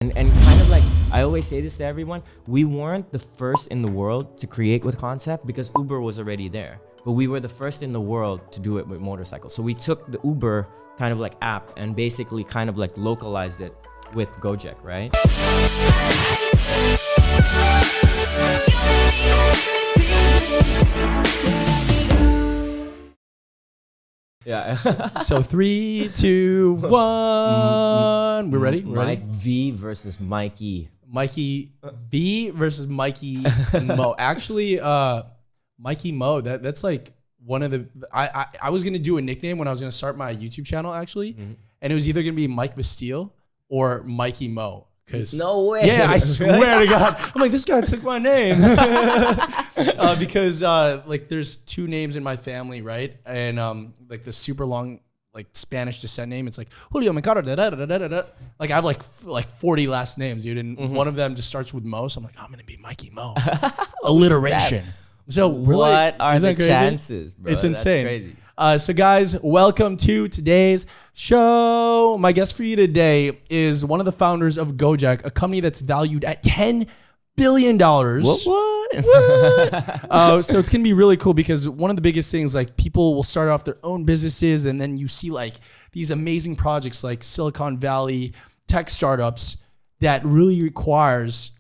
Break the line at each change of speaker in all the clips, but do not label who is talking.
And kind of like, I always say this to everyone, we weren't the first in the world to create with concept because Uber was already there. But we were the first in the world to do it with motorcycles. So we took the Uber kind of like app and basically kind of like localized it with go-jek, right? Yeah.
So 3, 2, 1. We're ready?
Mike V versus Mikey.
Mikey V versus Mikey Mo. Actually, Mikey Mo, that's like one of the... I was going to do a nickname when I was going to start my YouTube channel, actually. Mm-hmm. And it was either going to be Mike Vestil or Mikey Mo.
No way.
Yeah, I swear to God. I'm like, this guy took my name. Because like there's two names in my family, right? And like the super long like Spanish descent name, it's like Julio Mercado. Like I have like 40 last names, dude. And one of them just starts with Mo. So I'm like, I'm gonna be Mikey Mo. Alliteration. So
what are the chances, bro?
It's insane.
That's crazy.
So guys, welcome to today's show. My guest for you today is one of the founders of go-jek, a company that's valued at $10 billion.
What?
So it's going to be really cool because one of the biggest things, like people will start off their own businesses and then you see like these amazing projects like Silicon Valley tech startups that really requires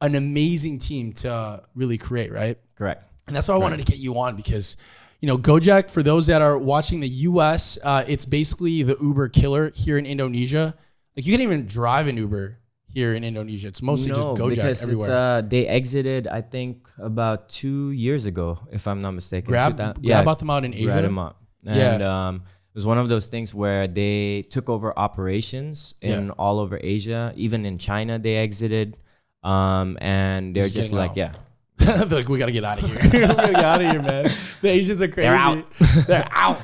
an amazing team to really create, right?
Correct.
And that's why I wanted to get you on because you know, go-jek, for those that are watching the US, it's basically the Uber killer here in Indonesia. Like you can't even drive an Uber here in Indonesia. It's mostly just go-jek
because
everywhere.
It's, they exited, I think, about 2 years ago, if I'm not mistaken.
Grab them out in Asia?
Grab them out. And it was one of those things where they took over operations in all over Asia. Even in China, they exited. And they're just like,
They're like, we got to get out of here. We got to get out of here, man. The Asians are crazy. They're out.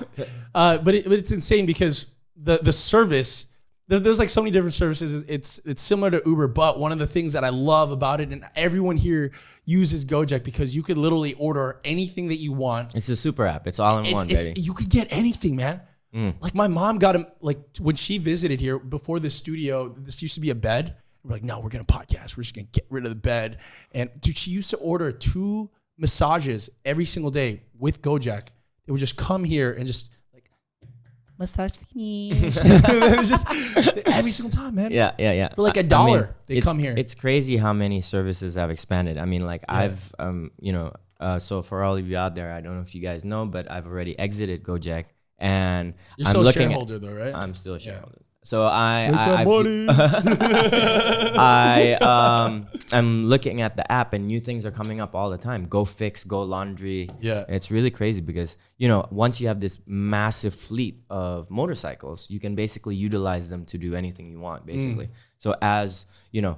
But it's insane because the service, there's like so many different services. It's similar to Uber, but one of the things that I love about it, and everyone here uses go-jek because you could literally order anything that you want.
It's a super app. It's all in one, baby.
You could get anything, man. Like my mom got him, like when she visited here before the studio, this used to be a bed. We're like, no, we're going to podcast. We're just going to get rid of the bed. And dude, she used to order 2 massages every single day with go-jek. They would just come here and just like, massage finished. Just every single time, man.
Yeah.
For like $1, they come here.
It's crazy how many services have expanded. I mean, like I've, so for all of you out there, I don't know if you guys know, but I've already exited go-jek. And
you're still a shareholder though, right?
I'm still a shareholder. So I'm looking at the app and new things are coming up all the time. Go Fix, Go Laundry. Yeah. It's really crazy because, you know, once you have this massive fleet of motorcycles, you can basically utilize them to do anything you want, basically. So as, you know,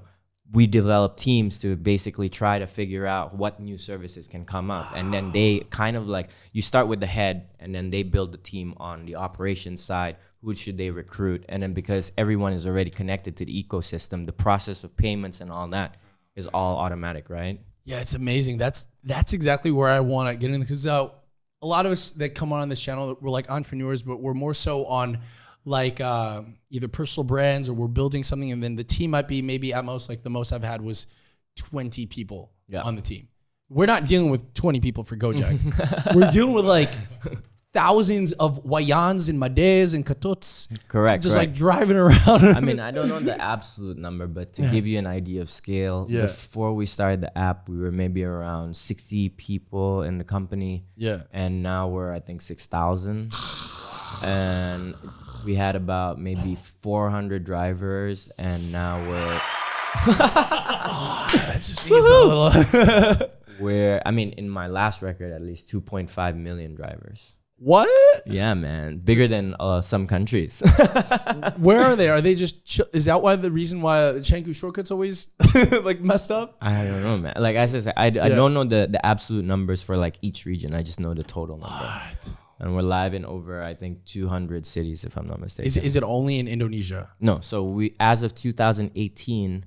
we develop teams to basically try to figure out what new services can come up. And then they kind of like, you start with the head and then they build the team on the operations side. Who should they recruit? And then because everyone is already connected to the ecosystem, the process of payments and all that is all automatic, right?
Yeah, it's amazing. That's exactly where I want to get in because a lot of us that come on this channel, we're like entrepreneurs, but we're more so on like either personal brands or we're building something, and then the team might be maybe at most, like the most I've had was 20 people on the team. We're not dealing with 20 people for go-jek. We're dealing with like thousands of wayans and mades and katuts.
Correct.
Just like driving around.
I mean, I don't know the absolute number, but to give you an idea of scale, before we started the app, we were maybe around 60 people in the company. Yeah. And now we're, I think, 6,000. And we had about maybe 400 drivers, and now we're...
That just needs a little...
I mean, in my last record, at least 2.5 million drivers.
What?
Yeah, man. Bigger than some countries.
Where are they? Are they just... Is that why the reason why Chenku shortcuts always like messed up?
I don't know, man. Like I said, I don't know the absolute numbers for like each region. I just know the total number. What? And we're live in over, I think, 200 cities, if I'm not mistaken.
Is it only in Indonesia?
No. So we, as of 2018,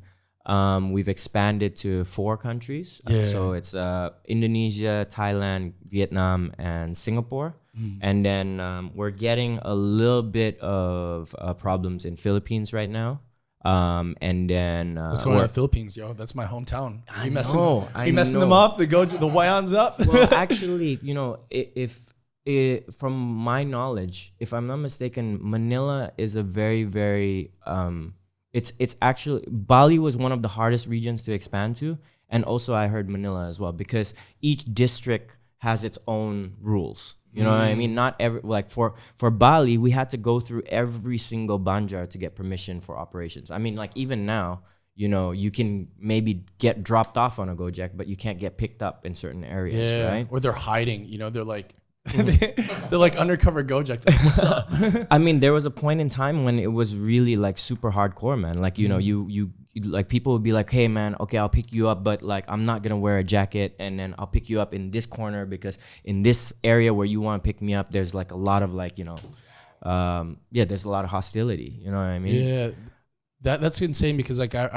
we've expanded to 4 countries. So it's Indonesia, Thailand, Vietnam, and Singapore. And then we're getting a little bit of problems in Philippines right now. And then
what's going on in the Philippines, yo? That's my hometown.
I know.
You messing them up? The Wayans up?
Well, actually, if from my knowledge, if I'm not mistaken, Manila is a very, very it's actually Bali was one of the hardest regions to expand to, and also I heard Manila as well, because each district has its own rules. You know what I mean? Not every, like for Bali, we had to go through every single banjar to get permission for operations. I mean, like even now, you can maybe get dropped off on a go-jek, but you can't get picked up in certain areas, right?
Or they're hiding. They're like they're like undercover go-jek. Like, what's up?
I mean, there was a point in time when it was really like super hardcore, man. Like you like people would be like, hey man, okay, I'll pick you up, but like I'm not gonna wear a jacket, and then I'll pick you up in this corner because in this area where you want to pick me up, there's like a lot of like there's a lot of hostility. You know what I mean?
Yeah, that's insane, because like it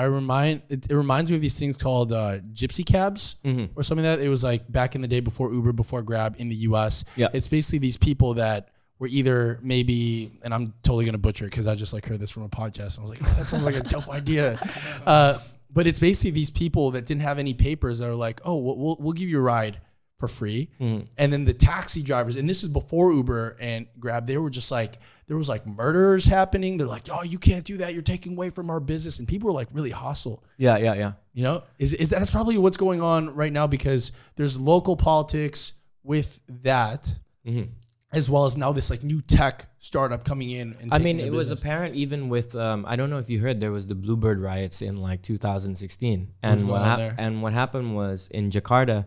reminds me of these things called gypsy cabs or something like that. It was like back in the day before Uber, before Grab in the US. Yeah, it's basically these people that were either maybe, and I'm totally gonna butcher it because I just like heard this from a podcast and I was like, oh, that sounds like a dope idea. But it's basically these people that didn't have any papers that are like, oh, we'll give you a ride for free. And then the taxi drivers, and this is before Uber and Grab, they were just like, there was like murders happening. They're like, oh, you can't do that. You're taking away from our business. And people were like really hostile.
Yeah.
Is that's probably what's going on right now, because there's local politics with that. As well as now this like new tech startup coming in. And
I mean, it was apparent even with, I don't know if you heard, there was the Bluebird riots in like 2016. And what happened was in Jakarta,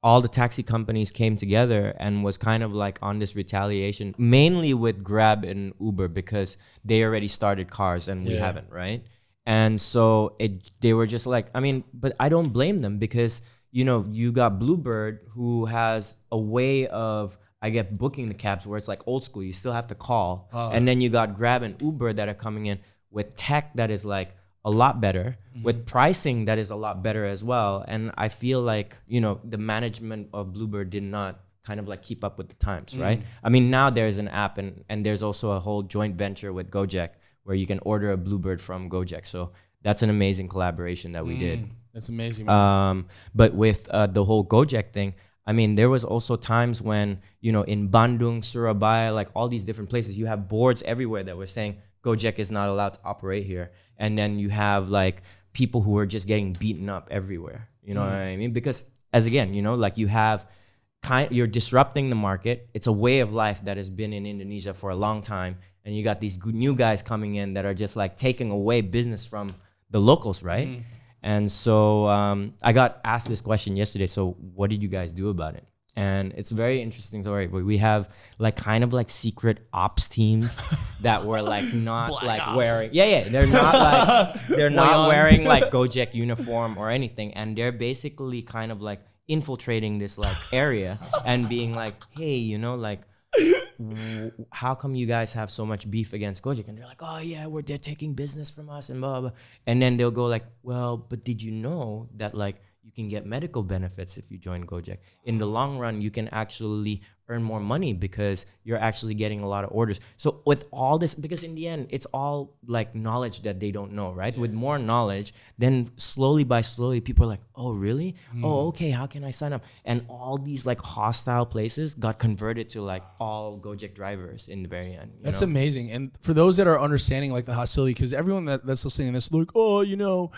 all the taxi companies came together and was kind of like on this retaliation, mainly with Grab and Uber, because they already started cars and we haven't, right? And so they were just like, I mean, but I don't blame them, because, you got Bluebird who has a way of, I get booking the cabs where it's like old school. You still have to call. And then you got Grab and Uber that are coming in with tech that is like a lot better, with pricing that is a lot better as well. And I feel like, the management of Bluebird did not kind of like keep up with the times, right? I mean, now there's an app and there's also a whole joint venture with go-jek where you can order a Bluebird from go-jek. So that's an amazing collaboration that we did.
That's amazing.
But with the whole go-jek thing, I mean, there was also times when, in Bandung, Surabaya, like all these different places, you have boards everywhere that were saying go-jek is not allowed to operate here. And then you have like people who are just getting beaten up everywhere. You know what I mean? Because as again, like you're disrupting the market. It's a way of life that has been in Indonesia for a long time. And you got these new guys coming in that are just like taking away business from the locals, right? And so I got asked this question yesterday. So what did you guys do about it? And it's a very interesting story. But we have like kind of like secret ops teams that were like not Black like ops. Wearing. Yeah. They're not wearing like go-jek uniform or anything. And they're basically kind of like infiltrating this like area and being like, hey, like, how come you guys have so much beef against go-jek? And they're like, oh yeah, they're taking business from us and blah, blah, blah. And then they'll go like, well, but did you know that like you can get medical benefits if you join go-jek? In the long run, you can actually earn more money because you're actually getting a lot of orders. So with all this, because in the end, it's all like knowledge that they don't know, right? Yeah. With more knowledge, then slowly by slowly, people are like, oh, really? Oh, okay, how can I sign up? And all these like hostile places got converted to like all go-jek drivers in the very end.
That's amazing. And for those that are understanding like the hostility, because everyone that's listening to this, like, oh,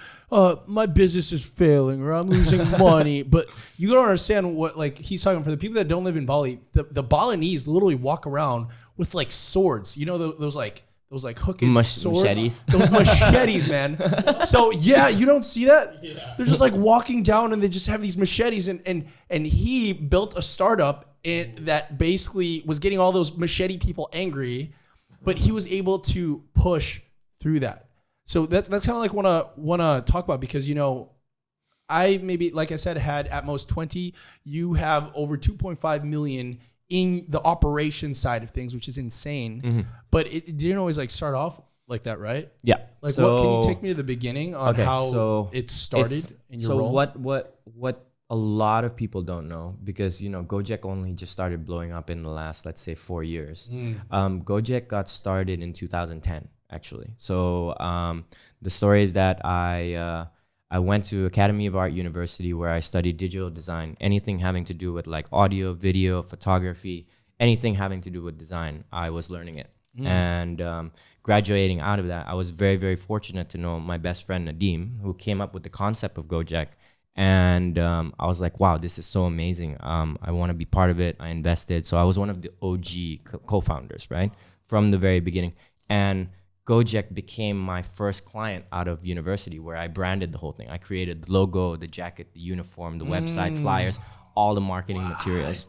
my business is failing or I'm losing money. But you don't understand what like he's talking for the people that don't live in Bali. The Balinese literally walk around with like swords, those hooked swords, machetes. Those machetes, man. So yeah, you don't see that. Yeah. They're just like walking down and they just have these machetes, and he built a startup that basically was getting all those machete people angry, but he was able to push through that. So that's kind of like wanna talk about, because I maybe, like I said, had at most 20. You have over 2.5 million in the operation side of things, which is insane. But it didn't always like start off like that, right?
Yeah.
Like, what can you take me to the beginning on how it started in your role?
So what a lot of people don't know, because go-jek only just started blowing up in the last, let's say, 4 years. Go-jek got started in 2010. actually. So the story is that I went to Academy of Art University where I studied digital design. Anything having to do with like audio, video, photography, anything having to do with design, I was learning it. And graduating out of that, I was very, very fortunate to know my best friend Nadeem, who came up with the concept of go-jek. And I was like, wow, this is so amazing. I want to be part of it. I invested. So I was one of the OG co-founders, right? From the very beginning. And go-jek became my first client out of university, where I branded the whole thing. I created the logo, the jacket, the uniform, the website, flyers, all the marketing materials.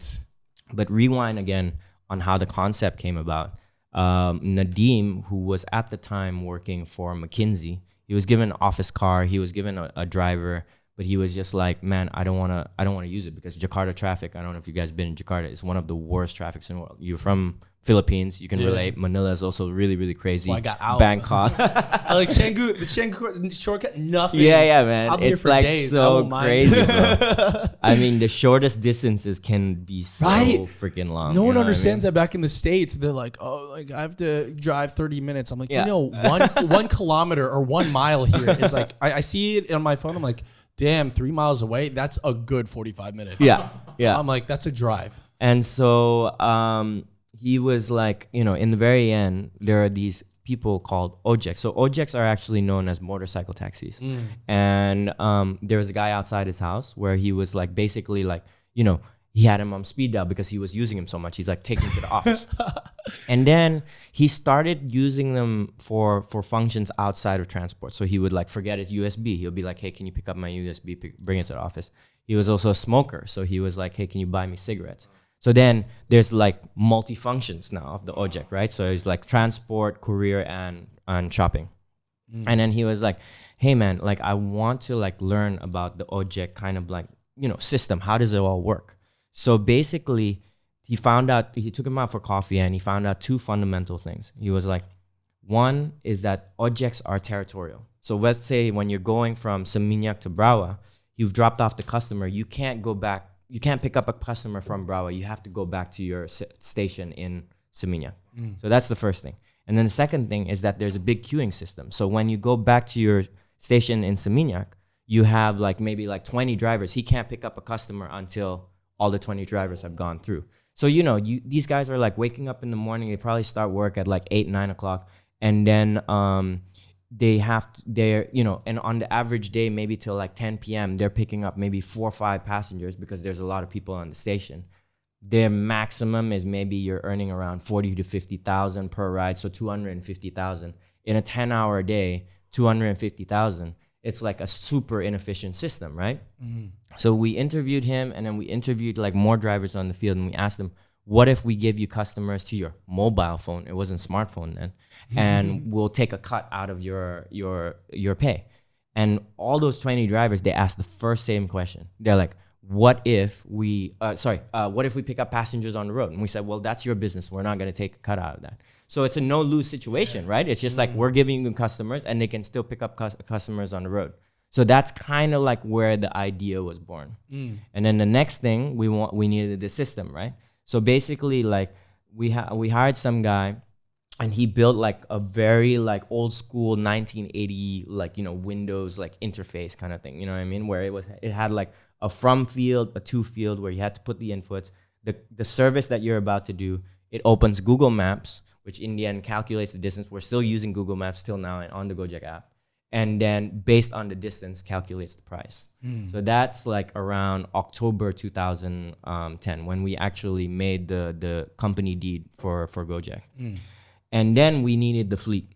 But rewind again on how the concept came about. Nadeem, who was at the time working for McKinsey, he was given an office car. He was given a driver. But he was just like, man, I don't want to use it because Jakarta traffic. I don't know if you guys been in Jakarta. It's one of the worst traffics in the world. You're from Philippines, you can relate. Manila is also really, really crazy.
Well, I got out.
Bangkok.
I like Canggu, the Canggu shortcut, nothing.
Yeah, man.
I'll be
it's
here for
like
days.
so crazy, bro. I mean, the shortest distances can be so freaking long.
No one understands that back in the States. They're like, oh, like I have to drive 30 minutes. I'm like, one kilometer or 1 mile here is like, I see it on my phone. I'm like, damn, 3 miles away. That's a good 45 minutes.
Yeah.
I'm like, that's a drive.
And so he was like, in the very end, there are these people called go-jeks. So go-jeks are actually known as motorcycle taxis. And there was a guy outside his house where he was like, basically like, he had him on speed dial because he was using him so much. He's like taking him to the office. And then he started using them for functions outside of transport. So he would like forget his USB. He'll be like, hey, can you pick up my USB, bring it to the office? He was also a smoker. So he was like, hey, can you buy me cigarettes? So then there's like multi-functions now of the go-jek, right? So it's like transport, courier, and shopping. And then he was like, hey man, like I want to like learn about the go-jek kind of like, system. How does it all work? So basically, he took him out for coffee and he found out two fundamental things. He was like, one is that go-jeks are territorial. So let's say when you're going from Seminyak to Brawa, you've dropped off the customer. You can't go back. You can't pick up a customer from Brawa. You have to go back to your station in Seminyak. So that's the first thing. And then the second thing is that there's a big queuing system. So when you go back to your station in Seminyak, you have like maybe like 20 drivers. He can't pick up a customer until all the 20 drivers have gone through. So, these guys are like waking up in the morning. They probably start work at like 8, 9 o'clock. And then and on the average day, maybe till like 10 p.m., they're picking up maybe 4 or 5 passengers because there's a lot of people on the station. Their maximum is maybe you're earning around 40 to 50,000 per ride. So 250,000 in a 10-hour day, 250,000. It's like a super inefficient system, right? So we interviewed him, and then we interviewed like more drivers on the field, and we asked them, what if we give you customers to your mobile phone? It wasn't smartphone then. And we'll take a cut out of your pay. And all those 20 drivers, they asked the first same question. They're like, what if we pick up passengers on the road? And we said, well, that's your business. We're not going to take a cut out of that. So it's a no-lose situation, right? It's just like we're giving them customers and they can still pick up customers on the road. So that's kind of like where the idea was born. And then the next thing we needed the system, right? So basically like we hired some guy and he built like a very like old school 1980 like, Windows like interface kind of thing, you know what I mean? Where it had like a from field, a to field where you had to put the inputs. The service that you're about to do, it opens Google Maps, which in the end calculates the distance. We're still using Google Maps till now on the go-jek app. And then based on the distance, calculates the price. So that's like around October 2010 when we actually made the company deed for go-jek. And then we needed the fleet.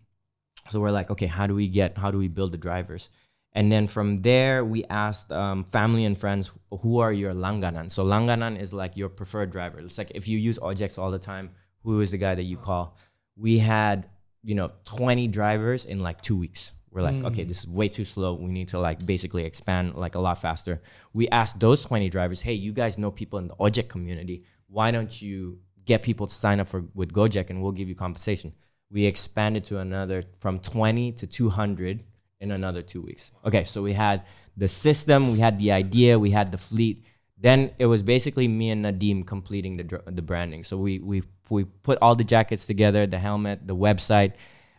So we're like, okay, how do we build the drivers? And then from there, we asked family and friends, who are your langganan? So langganan is like your preferred driver. It's like if you use go-jeks all the time, who is the guy that you call? We had, 20 drivers in like 2 weeks. We're like, okay, this is way too slow. We need to like basically expand like a lot faster. We asked those 20 drivers, hey, you guys know people in the go-jek community. Why don't you get people to sign up with go-jek and we'll give you compensation? We expanded to from 20 to 200 in another 2 weeks. Okay, so we had the system, we had the idea, we had the fleet. Then it was basically me and Nadeem completing the branding. So we put all the jackets together, the helmet, the website.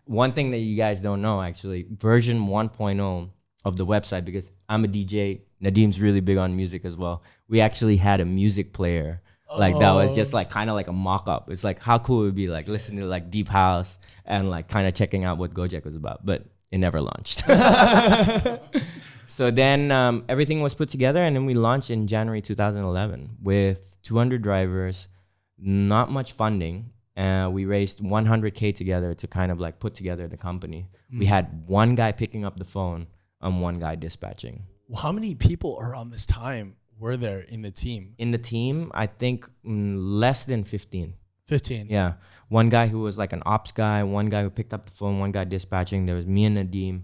one thing that you guys don't know, actually, version 1.0 of the website, because I'm a DJ, Nadim's really big on music as well. We actually had a music player. Like that was just like kind of like a mock-up. It's like how cool it would be like listening to like deep house and like kind of checking out what go-jek was about, but it never launched. So then everything was put together, and then we launched in January 2011 with 200 drivers, not much funding. We raised 100K together to kind of like put together the company. We had one guy picking up the phone and one guy dispatching.
Well, how many people around this time were there in the team?
In the team, I think less than 15.
15.
Yeah. One guy who was like an ops guy, one guy who picked up the phone, one guy dispatching. There was me and Nadim.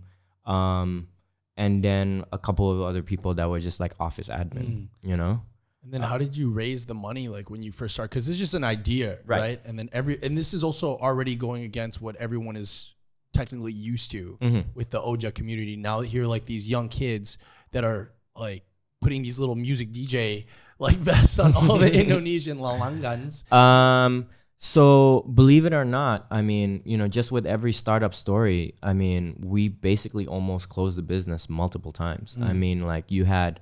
And then a couple of other people that were just like office admin, you know?
And then how did you raise the money like when you first started? Because it's just an idea, right? And then and this is also already going against what everyone is technically used to with the go-jek community. Now here like these young kids that are like putting these little music DJ like vests on all the Indonesian lalangans.
So believe it or not, I mean, you know, just with every startup story, I mean, we basically almost closed the business multiple times. I mean, like we had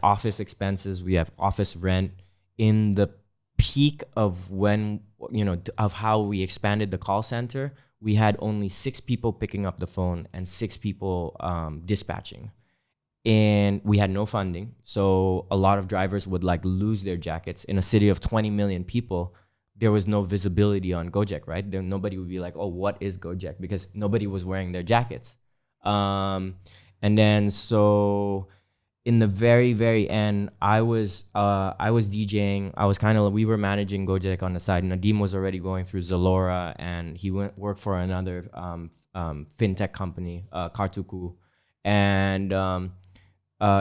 office expenses, we have office rent. In the peak of when, you know, of how we expanded the call center, we had only 6 people picking up the phone and 6 people dispatching. And we had no funding. So a lot of drivers would like lose their jackets. In a city of 20 million people, there was no visibility on go-jek, right? Then nobody would be like, oh, what is go-jek? Because nobody was wearing their jackets. And then so in the very, very end, I was DJing. We were managing go-jek on the side. Nadim was already going through Zalora, and he worked for another fintech company, Kartuku. And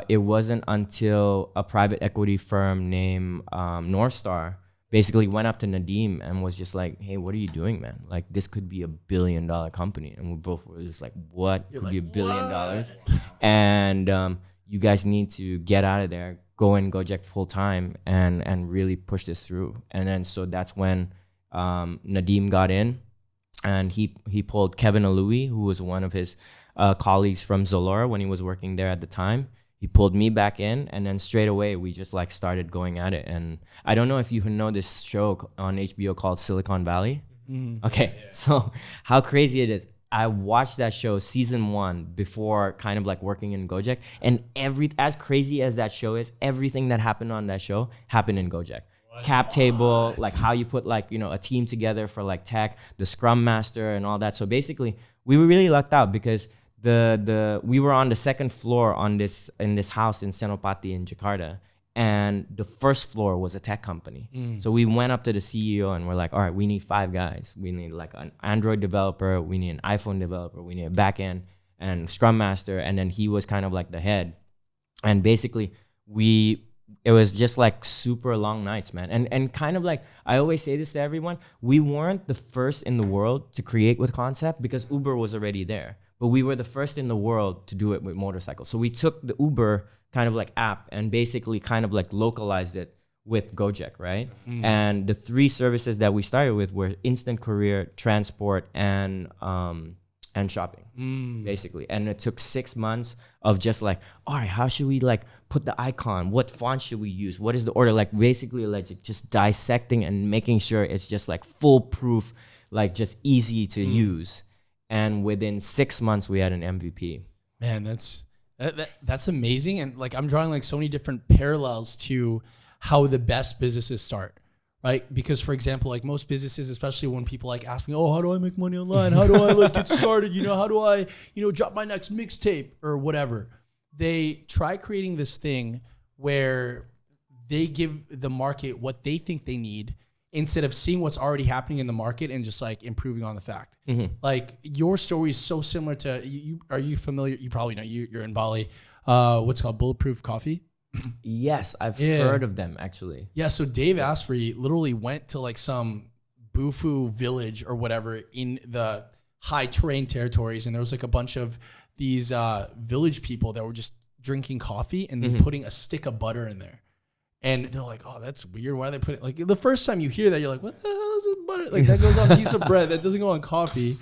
it wasn't until a private equity firm named Northstar basically went up to Nadim and was just like, hey, what are you doing, man? Like, this could be $1 billion company. And we both were just like, what could be $1 billion? And you guys need to get out of there, go in go-jek full time and really push this through. And then so that's when Nadim got in, and he pulled Kevin Alui, who was one of his colleagues from Zalora when he was working there at the time. He pulled me back in, and then straight away we just like started going at it. And I don't know if you know this show on HBO called Silicon Valley. Okay, so how crazy it is. I watched that show season 1 before kind of like working in go-jek, and as crazy as that show is, everything that happened on that show happened in go-jek. Cap table, like how you put like, you know, a team together for like tech, the scrum master and all that. So basically we were really lucked out because we were on the second floor in this house in Senopati in Jakarta, and the first floor was a tech company. So we went up to the CEO and we're like, all right, we need 5 guys. We need like an Android developer, we need an iPhone developer, we need a backend and scrum master. And then he was kind of like the head. And basically it was just like super long nights, man. And kind of like, I always say this to everyone, we weren't the first in the world to create with concept because Uber was already there. But we were the first in the world to do it with motorcycles. So we took the Uber kind of like app and basically kind of like localized it with go-jek, right? And the 3 services that we started with were instant courier, transport, and shopping, basically. And it took 6 months of just like, all right, how should we like put the icon? What font should we use? What is the order? Like basically like just dissecting and making sure it's just like foolproof, like just easy to use. And within 6 months, we had an MVP.
Man, that's amazing. And like, I'm drawing like so many different parallels to how the best businesses start, right? Because for example, like most businesses, especially when people like ask me, oh, how do I make money online? How do I like get started? You know, how do I, you know, drop my next mixtape or whatever? They try creating this thing where they give the market what they think they need, instead of seeing what's already happening in the market and just like improving on the fact. Like your story is so similar to you. Are you familiar? You probably know, you're in Bali. What's called Bulletproof Coffee?
Yes, I've heard of them actually.
Yeah, so Dave Asprey literally went to like some Bufu village or whatever in the high terrain territories, and there was like a bunch of these village people that were just drinking coffee and putting a stick of butter in there. And they're like, oh, that's weird. Why are they putting, like, the first time you hear that, you're like, what the hell is it butter? Like, that goes on a piece of bread. That doesn't go on coffee.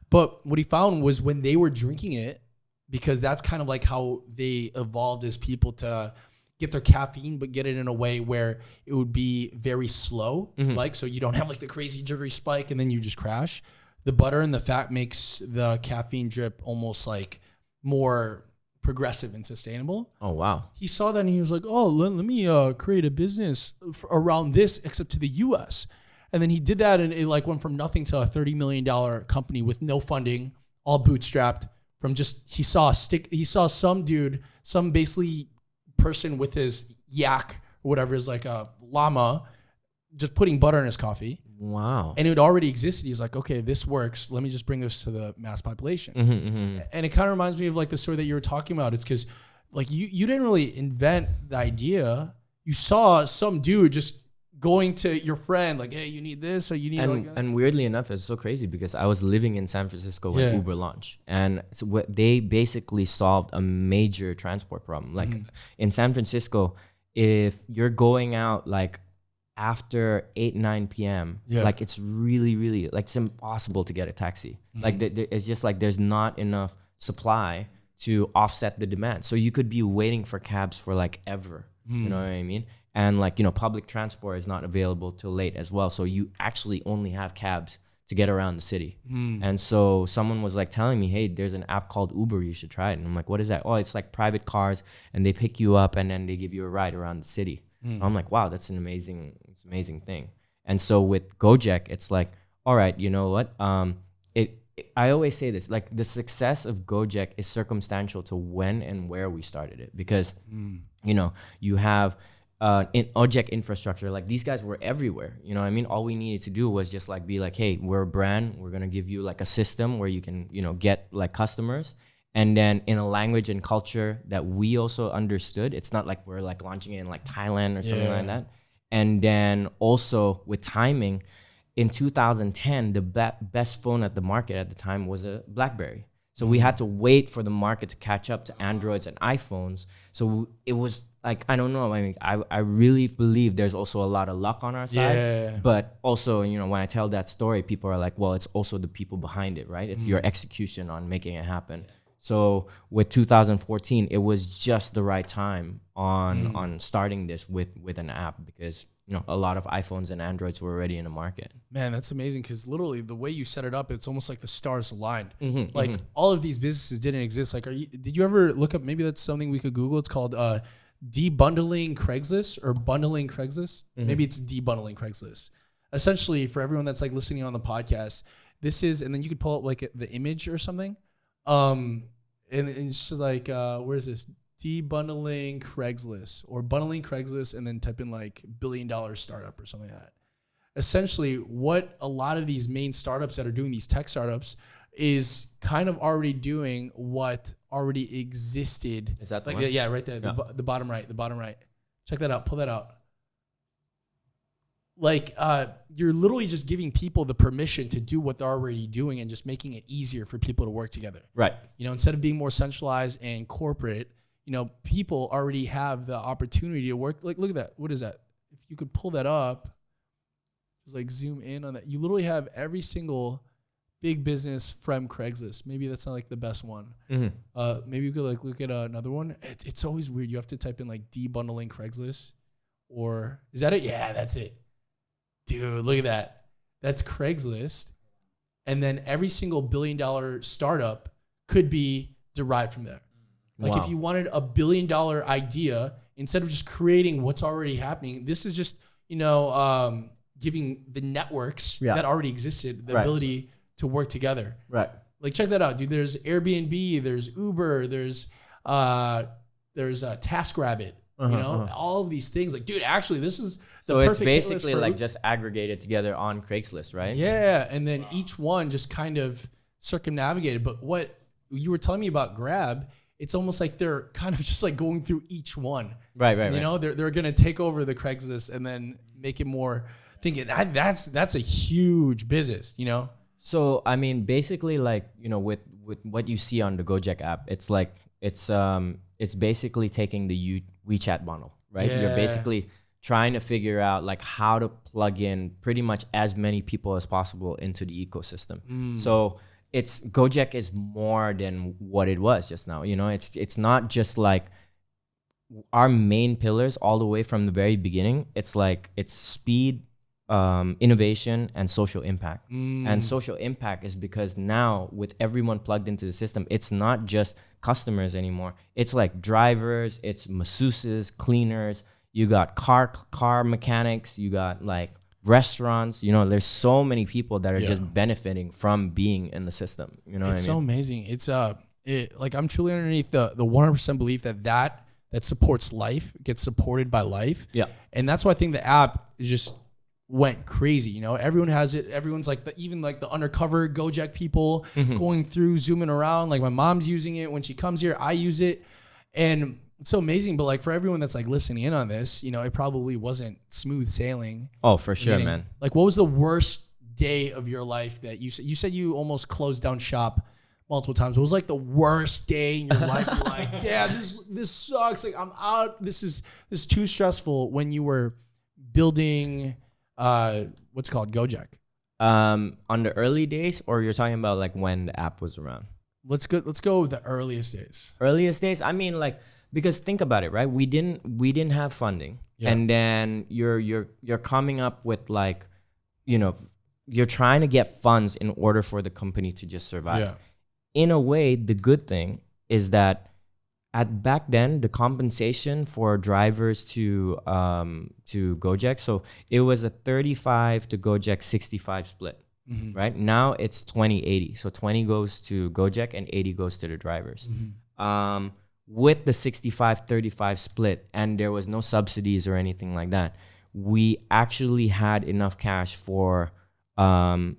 But what he found was when they were drinking it, because that's kind of like how they evolved as people to get their caffeine, but get it in a way where it would be very slow. Like, so you don't have like the crazy jittery spike and then you just crash. The butter and the fat makes the caffeine drip almost like more progressive and sustainable.
Oh, wow.
He saw that and he was like, oh, let me create a business around this, except to the US. And then he did that, and it like went from nothing to a $30 million company with no funding, all bootstrapped from just, he saw some dude, some basically person with his yak or whatever is like a llama, just putting butter in his coffee.
Wow.
And it already existed. He's like, okay, this works. Let me just bring this to the mass population. And it kind of reminds me of like the story that you were talking about. It's because like you didn't really invent the idea. You saw some dude just going to your friend like, hey, you need this or you need
and weirdly enough, it's so crazy because I was living in San Francisco when Uber launched, and so they basically solved a major transport problem. Like in San Francisco, if you're going out like after 8-9 p.m. like it's really like it's impossible to get a taxi. Like it's just like there's not enough supply to offset the demand, so you could be waiting for cabs for like ever. You know what I mean? And like, you know, public transport is not available till late as well, so you actually only have cabs to get around the city. And so someone was like telling me, hey, there's an app called Uber, you should try it. And I'm like, what is that? Oh, it's like private cars and they pick you up and then they give you a ride around the city. I'm like, wow, that's an amazing thing. And so with go-jek, it's like, all right, you know what? I always say this, like the success of go-jek is circumstantial to when and where we started it, because you know, you have go-jek infrastructure. Like these guys were everywhere. You know what I mean? All we needed to do was just like be like, hey, we're a brand. We're gonna give you like a system where you can, you know, get like customers. And then in a language and culture that we also understood. It's not like we're like launching it in like Thailand or something like that. And then also with timing, in 2010, the best phone at the market at the time was a BlackBerry. So we had to wait for the market to catch up to Androids and iPhones. So it was like, I don't know. I mean, I really believe there's also a lot of luck on our side. But also, you know, when I tell that story, people are like, well, it's also the people behind it, right? It's your execution on making it happen. So with 2014, it was just the right time on starting this with an app, because you know a lot of iPhones and Androids were already in the market.
Man, that's amazing, because literally the way you set it up, it's almost like the stars aligned. Like all of these businesses didn't exist. Like, did you ever look up? Maybe that's something we could Google. It's called debundling Craigslist or bundling Craigslist. Maybe it's debundling Craigslist. Essentially, for everyone that's like listening on the podcast, this is, and then you could pull up like the image or something. And it's just like, where is this? Debundling Craigslist, or bundling Craigslist, and then type in like $1 billion startup or something like that. Essentially, what a lot of these main startups that are doing, these tech startups, is kind of already doing what already existed.
Is that the
like
one?
Yeah, right there, the bottom right, Check that out. Pull that out. Like, you're literally just giving people the permission to do what they're already doing and just making it easier for people to work together.
Right.
You know, instead of being more centralized and corporate, you know, people already have the opportunity to work. Like, look at that. What is that? If you could pull that up, just like zoom in on that. You literally have every single big business from Craigslist. Maybe that's not like the best one. Maybe you could like look at another one. It's always weird. You have to type in like debundling Craigslist, or is that it? Yeah, that's it. Dude, look at that. That's Craigslist. And then every single $1 billion startup could be derived from there. Like if you wanted a $1 billion idea, instead of just creating what's already happening, this is just, you know, giving the networks that already existed the ability to work together. Right. Like check that out, dude. There's Airbnb, there's Uber, there's TaskRabbit, you know, all of these things. Like, dude, actually this is
so it's basically like just aggregated together on Craigslist, right?
Yeah, and then each one just kind of circumnavigated. But what you were telling me about Grab, it's almost like they're kind of just like going through each one. Right. You know, they're going to take over the Craigslist and then make it more thinking that's a huge business, you know?
So, I mean, basically like, you know, with what you see on the go-jek app, it's like, it's basically taking the WeChat model, right? Yeah. You're basically trying to figure out like how to plug in pretty much as many people as possible into the ecosystem. So go-jek is more than what it was just now. You know, it's not just like our main pillars all the way from the very beginning. It's like it's speed, innovation, and social impact. And social impact is because now with everyone plugged into the system, it's not just customers anymore. It's like drivers, it's masseuses, cleaners, you got car mechanics, you got like restaurants. You know, there's so many people that are just benefiting from being in the system. You know what I mean?
It's so amazing. It's like I'm truly underneath the 100% belief that supports life gets supported by life.
Yeah.
And that's why I think the app is just went crazy. You know, everyone has it. Everyone's like even like the undercover go-jek people going through, zooming around. Like my mom's using it when she comes here. I use it, and it's so amazing. But like for everyone that's like listening in on this, you know, it probably wasn't smooth sailing.
Oh, for sure, man.
Like, what was the worst day of your life that you said you almost closed down shop multiple times? What was like the worst day in your life? You're like, damn, this sucks. Like I'm out. This is too stressful. When you were building, what's it called, go-jek?
On the early days, or you're talking about like when the app was around?
Let's go the earliest days.
Earliest days. I mean, like, because think about it, right? We didn't have funding, and then you're coming up with like, you know, you're trying to get funds in order for the company to just survive.
Yeah.
In a way, the good thing is that back then the compensation for drivers to go-jek, so it was a 35 to go-jek 65 split. Right now it's 20-80, so 20 goes to go-jek and 80 goes to the drivers. With the 65-35 split, and there was no subsidies or anything like that, we actually had enough cash for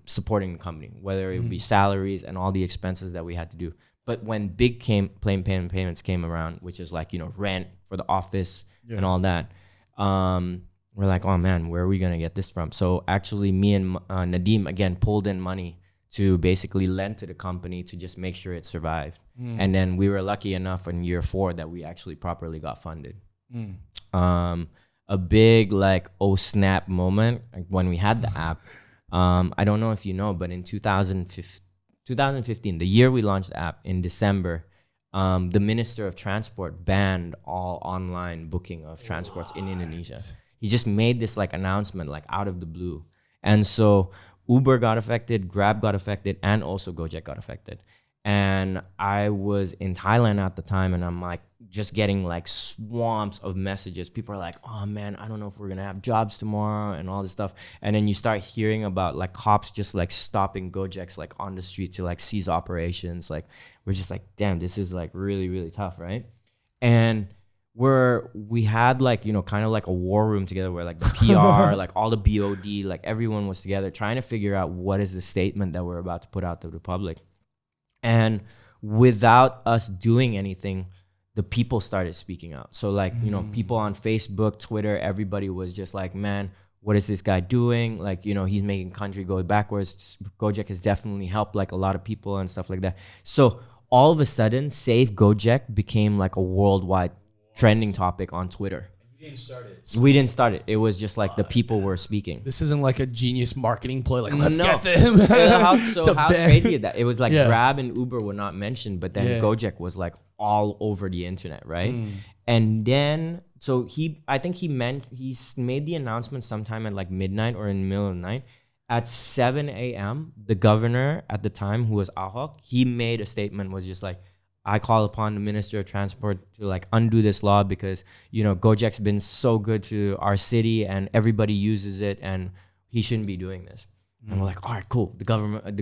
supporting the company, whether it would be salaries and all the expenses that we had to do. But when big payments came around, which is like, you know, rent for the office and all that, we're like, oh man, where are we gonna get this from? So actually, me and Nadim again pulled in money to basically lend to the company to just make sure it survived. And then we were lucky enough in year 4 that we actually properly got funded. A big like oh snap moment, like when we had the app. I don't know if you know, but in 2015, the year we launched the app, in December, the Minister of Transport banned all online booking of transports in Indonesia. He just made this like announcement like out of the blue. And so Uber got affected, Grab got affected, and also go-jek got affected. And I was in Thailand at the time, and I'm like just getting like swamps of messages. People are like, oh man, I don't know if we're gonna have jobs tomorrow and all this stuff. And then you start hearing about like cops just like stopping go-jeks like on the street to like seize operations. Like we're just like, damn, this is like really, really tough, right? And we had like, you know, kind of like a war room together where like the PR, like all the BOD, like everyone was together trying to figure out what is the statement that we're about to put out to the public. And without us doing anything, the people started speaking out. So like, you know, people on Facebook, Twitter, everybody was just like, man, what is this guy doing? Like, you know, he's making country go backwards. go-jek has definitely helped like a lot of people and stuff like that. So all of a sudden, Save go-jek became like a worldwide trending topic on Twitter.
You didn't start it.
We didn't start it. It was just like the people were speaking.
This isn't like a genius marketing play. Like, let's get them.
how crazy is that? It was like Grab and Uber were not mentioned, but then go-jek was like all over the internet, right? And then, so I think he made the announcement sometime at like midnight or in the middle of the night. At 7 a.m., the governor at the time, who was Ahok, he made a statement, was just like, I call upon the Minister of Transport to like undo this law because, you know, go-jek's been so good to our city and everybody uses it and he shouldn't be doing this. And we're like, all right, cool. The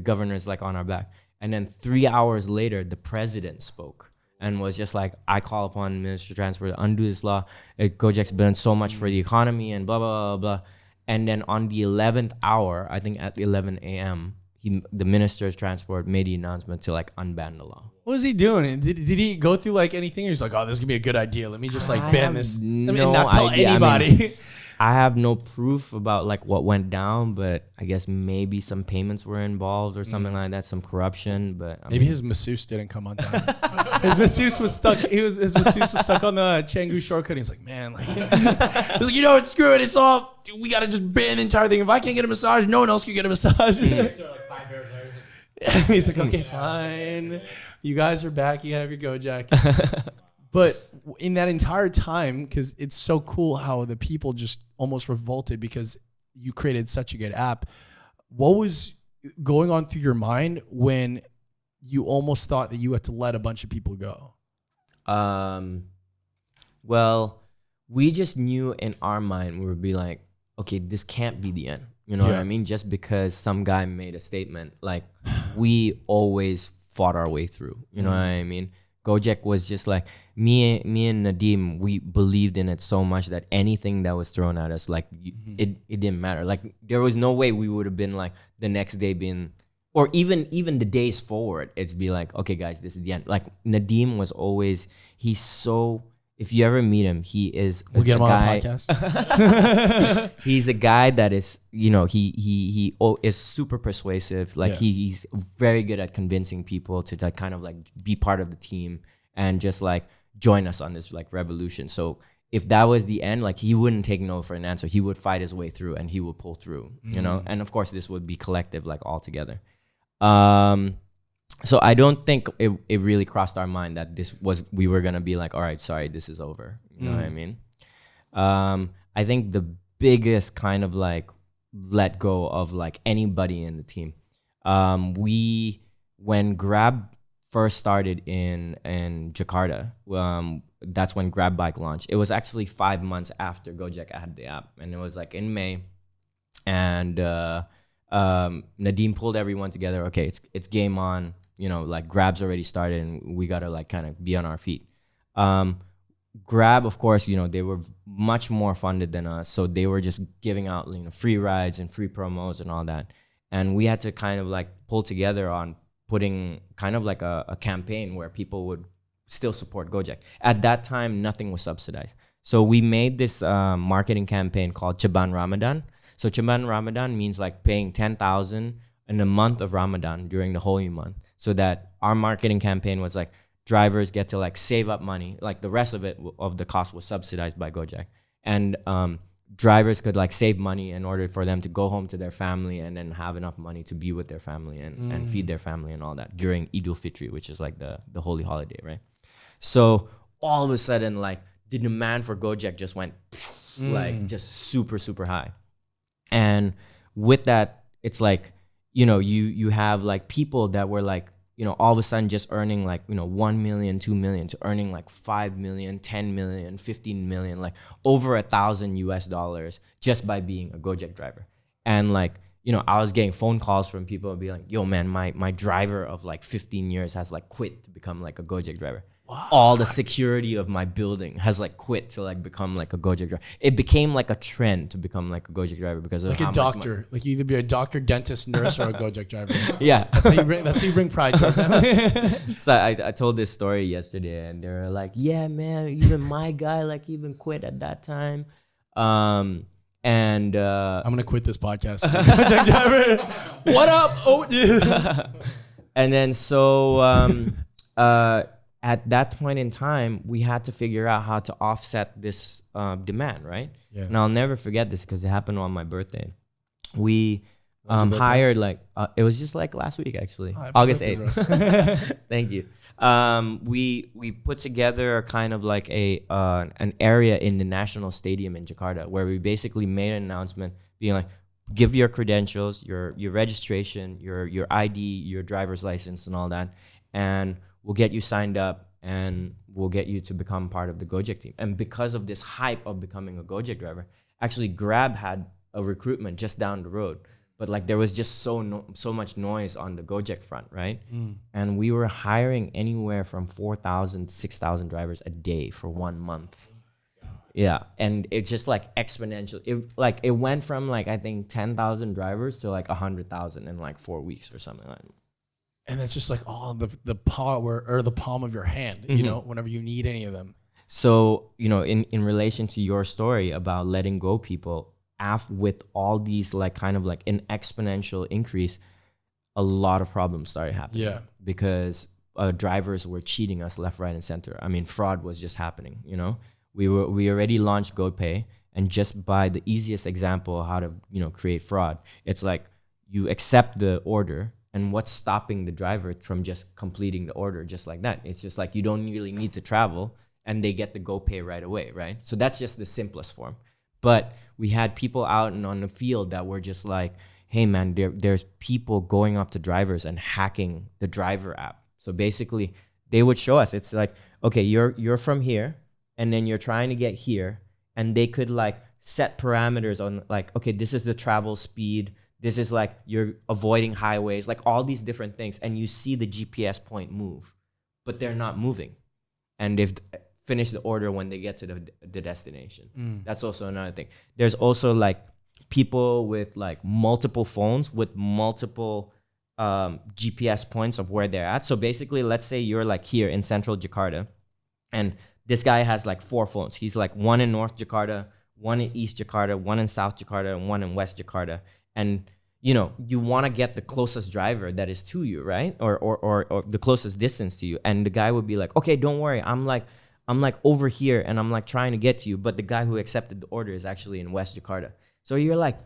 governor is like on our back. And then 3 hours later, the president spoke and was just like, I call upon the Minister of Transport to undo this law. go-jek's done so much for the economy and blah, blah, blah, blah. And then on the 11th hour, I think at 11 a.m., the Minister of Transport made the announcement to like unban the law.
What was he doing? Did he go through like anything? Or he's like, oh, this is gonna be a good idea. Let me just like ban this. Let me not tell anybody.
I mean, I have no proof about like what went down, but I guess maybe some payments were involved or something like that, some corruption. But
maybe his masseuse didn't come on time. His masseuse was stuck. His masseus was stuck on the Canggu shortcut. He's like, man, like, he's like, you know what? Screw it. It's all. We gotta just ban the entire thing. If I can't get a massage, no one else can get a massage. He's like, okay, fine. You guys are back. You have your go-jek. But in that entire time, because it's so cool how the people just almost revolted because you created such a good app. What was going on through your mind when you almost thought that you had to let a bunch of people go?
Well, we just knew in our mind, we would be like, okay, this can't be the end. You know what I mean? Just because some guy made a statement, like we always fought our way through. You know what I mean? go-jek was just like me and Nadim. We believed in it so much that anything that was thrown at us, like it didn't matter. Like there was no way we would have been like the next day being, or even the days forward. It's be like, okay, guys, this is the end. Like Nadim was always, he's so. If you ever meet him, he is.
We'll get him on a podcast.
He's a guy that is, you know, he is super persuasive. Like he's very good at convincing people to like kind of like be part of the team and just like join us on this like revolution. So if that was the end, like he wouldn't take no for an answer. He would fight his way through and he would pull through, you know. And of course, this would be collective, like all together. So I don't think it really crossed our mind that we were gonna be like, all right, sorry, this is over. You know what I mean? I think the biggest kind of like let go of like anybody in the team. When Grab first started in Jakarta, that's when Grab Bike launched. It was actually 5 months after go-jek had the app, and it was like in May, and Nadim pulled everyone together. Okay, it's game on. You know, like Grab's already started and we got to like kind of be on our feet. Grab, of course, you know, they were much more funded than us. So they were just giving out, you know, free rides and free promos and all that. And we had to kind of like pull together on putting kind of like a campaign where people would still support go-jek. At that time, nothing was subsidized. So we made this marketing campaign called Chaban Ramadan. So Chaban Ramadan means like paying 10,000 in the month of Ramadan during the holy month, so that our marketing campaign was like drivers get to like save up money, like the rest of it of the cost was subsidized by go-jek, and drivers could like save money in order for them to go home to their family and then have enough money to be with their family and feed their family and all that during Eid al-Fitr, which is like the holy holiday, right? So all of a sudden, like the demand for go-jek just went like just super, super high. And with that, it's like, you know, you have like people that were like, you know, all of a sudden just earning like, you know, 1 million, 2 million to earning like 5 million, 10 million, 15 million, like over $1,000 just by being a go-jek driver. And like, you know, I was getting phone calls from people and be like, yo man, my driver of like 15 years has like quit to become like a go-jek driver. What? All the security of my building has like quit to like become like a go-jek driver. It became like a trend to become like a go-jek driver because of
like
how
a doctor, like you either be a doctor, dentist, nurse, or a go-jek driver.
Yeah,
that's how you bring pride to your family.
So I told this story yesterday, and they were like, "Yeah, man, even my guy like even quit at that time." I'm
gonna quit this podcast. Go-jek driver. What up? Oh, yeah.
And then so at that point in time, we had to figure out how to offset this demand, right? Yeah. And I'll never forget this because it happened on my birthday. We hired like it was just like last week actually, August 8th. Thank you. We put together kind of like an area in the national stadium in Jakarta where we basically made an announcement being like, give your credentials, your registration, your ID, your driver's license, and all that, and we'll get you signed up and we'll get you to become part of the go-jek team. And because of this hype of becoming a go-jek driver, actually Grab had a recruitment just down the road. But like there was just so much noise on the go-jek front, right? And we were hiring anywhere from 4,000 to 6,000 drivers a day for 1 month. Yeah, and it's just like exponential. It went from like I think 10,000 drivers to like 100,000 in like 4 weeks or something like that.
And it's just like all the power or the palm of your hand, you know, whenever you need any of them.
So, you know, in relation to your story about letting go people, with all these like kind of like an exponential increase, a lot of problems started happening. Yeah. Because drivers were cheating us left, right, and center. I mean, fraud was just happening, you know. We already launched GoPay, and just by the easiest example of how to, you know, create fraud, it's like you accept the order, And what's stopping the driver from just completing the order just like that? It's just like you don't really need to travel and they get the go pay right away, right? So that's just the simplest form. But we had people out and on the field that were just like, hey man, there's people going up to drivers and hacking the driver app. So basically they would show us, it's like, okay, you're from here and then you're trying to get here, and they could like set parameters on like, okay, this is the travel speed. This is like you're avoiding highways, like all these different things. And you see the GPS point move, but they're not moving. And they've finished the order when they get to the destination. That's also another thing. There's also like people with like multiple phones with multiple GPS points of where they're at. So basically, let's say you're like here in central Jakarta, and this guy has like 4 phones. He's like one in North Jakarta, one in East Jakarta, one in South Jakarta, and one in West Jakarta. And you know, you want to get the closest driver that is to you, right? Or the closest distance to you. And the guy would be like, okay, don't worry. I'm like over here and I'm like trying to get to you. But the guy who accepted the order is actually in West Jakarta. So you're like,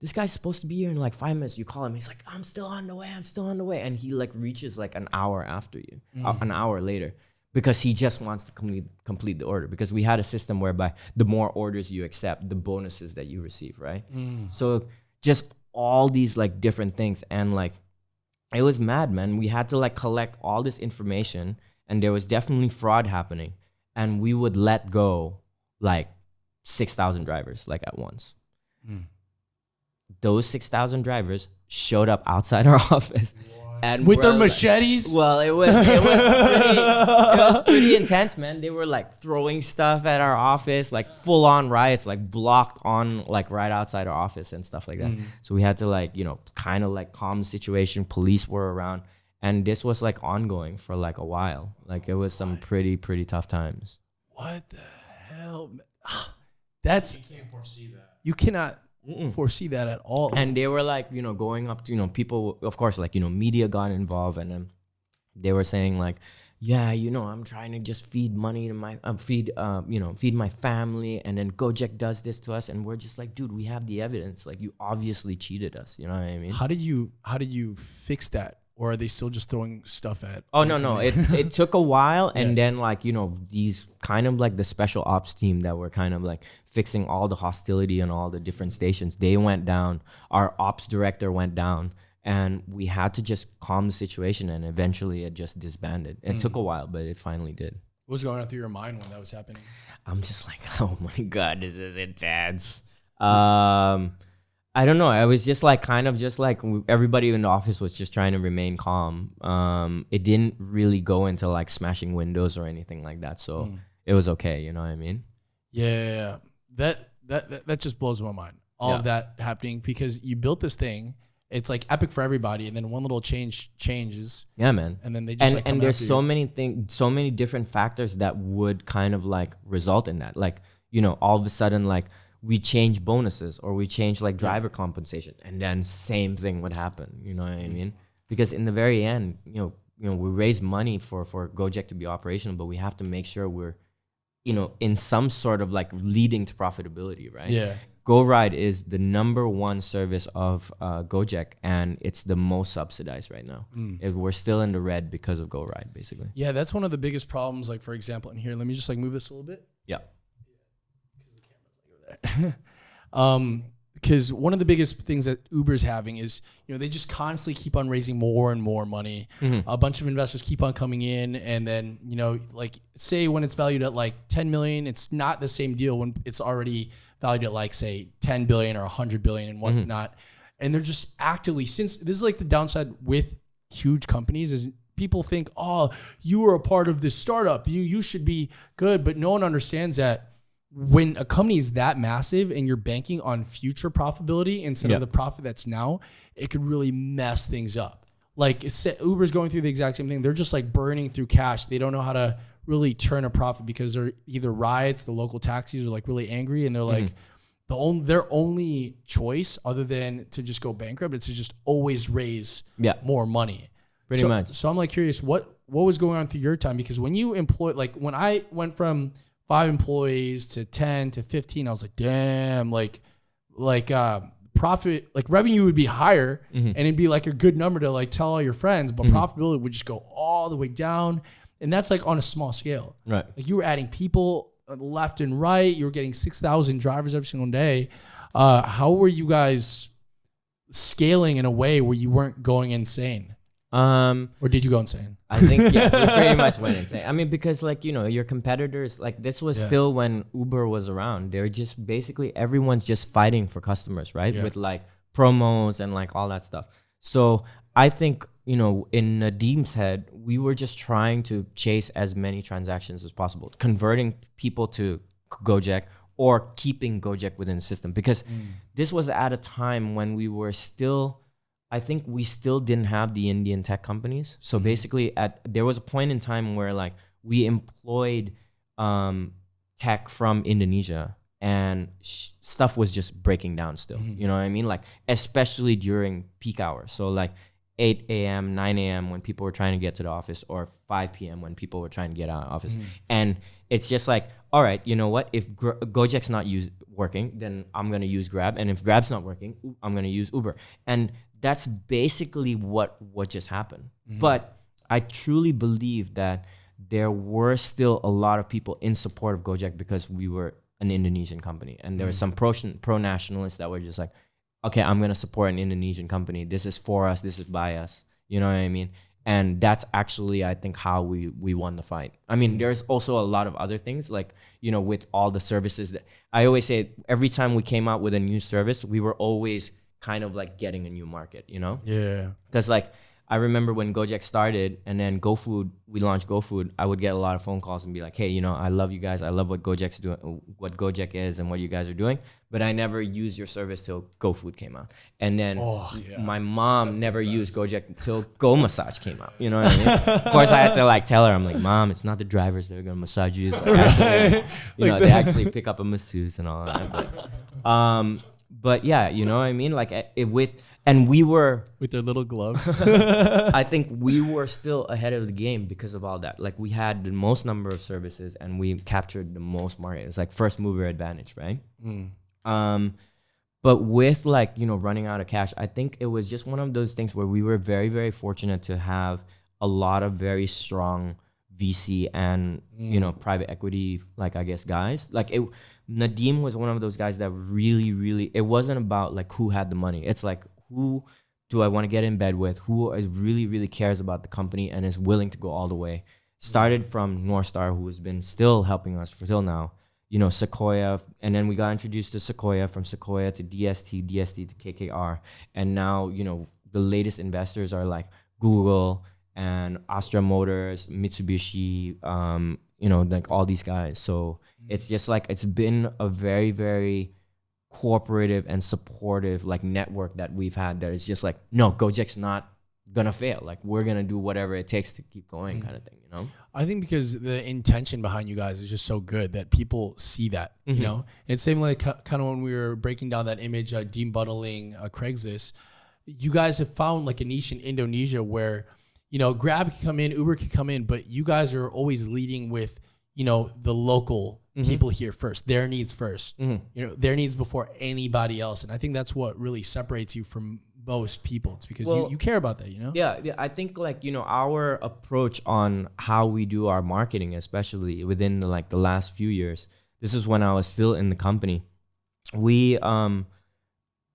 this guy's supposed to be here in like 5 minutes. You call him. He's like, I'm still on the way. And he like reaches like an hour after you, an hour later, because he just wants to complete the order. Because we had a system whereby the more orders you accept, the bonuses that you receive, right? So just all these like different things. And like, it was mad, man. We had to like collect all this information, and there was definitely fraud happening. And we would let go like 6,000 drivers like at once. Those 6,000 drivers showed up outside our office. And
with their machetes?
Well, it was pretty intense, man. They were like throwing stuff at our office, like full on riots, like blocked on like right outside our office and stuff like that. So we had to like, you know, kind of like calm the situation. Police were around, and this was like ongoing for like a while. Like it was some pretty tough times.
What the hell? That's, you can't foresee that. You cannot foresee that at all.
And they were like, you know, going up to, you know, people, of course, like, you know, media got involved, and then they were saying like, yeah, you know, I'm trying to just feed money to my, feed my family, and then go-jek does this to us. And we're just like, dude, we have the evidence. Like, you obviously cheated us. You know what I mean?
How did you fix that? Or are they still just throwing stuff at?
Oh, no. It took a while. And then like, you know, these kind of like the special ops team that were kind of like fixing all the hostility on all the different stations, they went down. Our ops director went down, and we had to just calm the situation, and eventually it just disbanded. It took a while, but it finally did.
What was going on through your mind when that was happening?
I'm just like, oh my God, this is intense. I don't know. I was just like, kind of just like everybody in the office was just trying to remain calm. It didn't really go into like smashing windows or anything like that. So it was okay. You know what I mean?
Yeah. That just blows my mind. All of that happening, because you built this thing. It's like epic for everybody. And then one little changes.
Yeah, man.
And then they just
and there's so many things, so many different factors that would kind of like result in that. Like, you know, all of a sudden, like, we change bonuses, or we change like driver compensation, and then same thing would happen. You know what I mean? Because in the very end, you know, we raise money for go-jek to be operational, but we have to make sure we're, you know, in some sort of like leading to profitability, right?
Yeah.
GoRide is the #1 service of go-jek, and it's the most subsidized right now. We're still in the red because of GoRide, basically.
Yeah, that's one of the biggest problems. Like, for example, in here, let me just like move this a little bit.
Yeah.
Because one of the biggest things that Uber's having is, you know, they just constantly keep on raising more and more money. A bunch of investors keep on coming in, and then, you know, like say when it's valued at like 10 million, it's not the same deal when it's already valued at like say 10 billion or 100 billion and whatnot. And they're just actively, since this is like the downside with huge companies, is people think, oh, you were a part of this startup, you should be good, but no one understands that when a company is that massive and you're banking on future profitability instead of the profit that's now, it could really mess things up. Like Uber's going through the exact same thing. They're just like burning through cash. They don't know how to really turn a profit, because they're either riots, the local taxis are like really angry, and they're like their only choice other than to just go bankrupt is to just always raise more money.
Pretty much.
So I'm like curious, what was going on through your time? Because when you employed, like when I went from 5 employees to 10 to 15, I was like, damn, like profit, like revenue would be higher and it'd be like a good number to like tell all your friends, but profitability would just go all the way down. And that's like on a small scale.
Right.
Like you were adding people left and right. You were getting 6,000 drivers every single day. How were you guys scaling in a way where you weren't going insane? Or did you go insane?
I think, yeah, we pretty much went insane. I mean, because like, you know, your competitors, like this was still when Uber was around. They're just basically, everyone's just fighting for customers, right? With like promos and like all that stuff. So I think, you know, in Nadeem's head, we were just trying to chase as many transactions as possible, converting people to go-jek or keeping go-jek within the system. Because this was at a time when we were still, I think we still didn't have the Indian tech companies. So basically there was a point in time where like we employed tech from Indonesia and stuff was just breaking down still. You know what I mean? Like, especially during peak hours. So like 8 a.m., 9 a.m. when people were trying to get to the office, or 5 p.m. when people were trying to get out of office. And it's just like, all right, you know what? If go-jek's not working, then I'm going to use Grab. And if Grab's not working, I'm going to use Uber. And that's basically what just happened. But I truly believe that there were still a lot of people in support of go-jek because we were an Indonesian company. And there were some pro-nationalists that were just like, okay, I'm going to support an Indonesian company. This is for us. This is by us. You know what I mean? And that's actually, I think, how we won the fight. I mean, there's also a lot of other things, like, you know, with all the services that I always say, every time we came out with a new service, we were always kind of like getting a new market, you know?
Yeah.
Because like, I remember when go-jek started and then GoFood, we launched GoFood, I would get a lot of phone calls and be like, hey, you know, I love you guys. I love what go-jek's doing, what go-jek is and what you guys are doing. But I never used your service till GoFood came out. And then my mom never used go-jek till Go Massage came out. You know what I mean? Of course, I had to like tell her, I'm like, Mom, it's not the drivers that are going to massage you. It's like actually, you know, they actually pick up a masseuse and all that. But yeah, you know what I mean? Like and we were
with their little gloves.
I think we were still ahead of the game because of all that. Like we had the most number of services and we captured the most market. It's like first mover advantage, right? But with like, you know, running out of cash, I think it was just one of those things where we were very, very fortunate to have a lot of very strong VC and, you know, private equity, like I guess guys. Like Nadeem was one of those guys that really, really, it wasn't about like who had the money. It's like, who do I want to get in bed with? Who is really, really cares about the company and is willing to go all the way? Started from North Star, who has been still helping us for till now. You know, Sequoia, and then we got introduced to Sequoia, from Sequoia to DST to KKR. And now, you know, the latest investors are like Google and Astra Motors, Mitsubishi, you know, like all these guys. So it's just like, it's been a very, very cooperative and supportive like network that we've had that is just like, no, go-jek's not gonna fail. Like we're gonna do whatever it takes to keep going, kind of thing, you know?
I think because the intention behind you guys is just so good that people see that, you know? And it's same like kind of when we were breaking down that image, debundling Craigslist, you guys have found like a niche in Indonesia where, you know, Grab can come in, Uber can come in, but you guys are always leading with, you know, the local people here first, their needs first, you know, their needs before anybody else. And I think that's what really separates you from most people. It's because you care about that, you know?
Yeah, I think like, you know, our approach on how we do our marketing, especially within the last few years, this is when I was still in the company. We,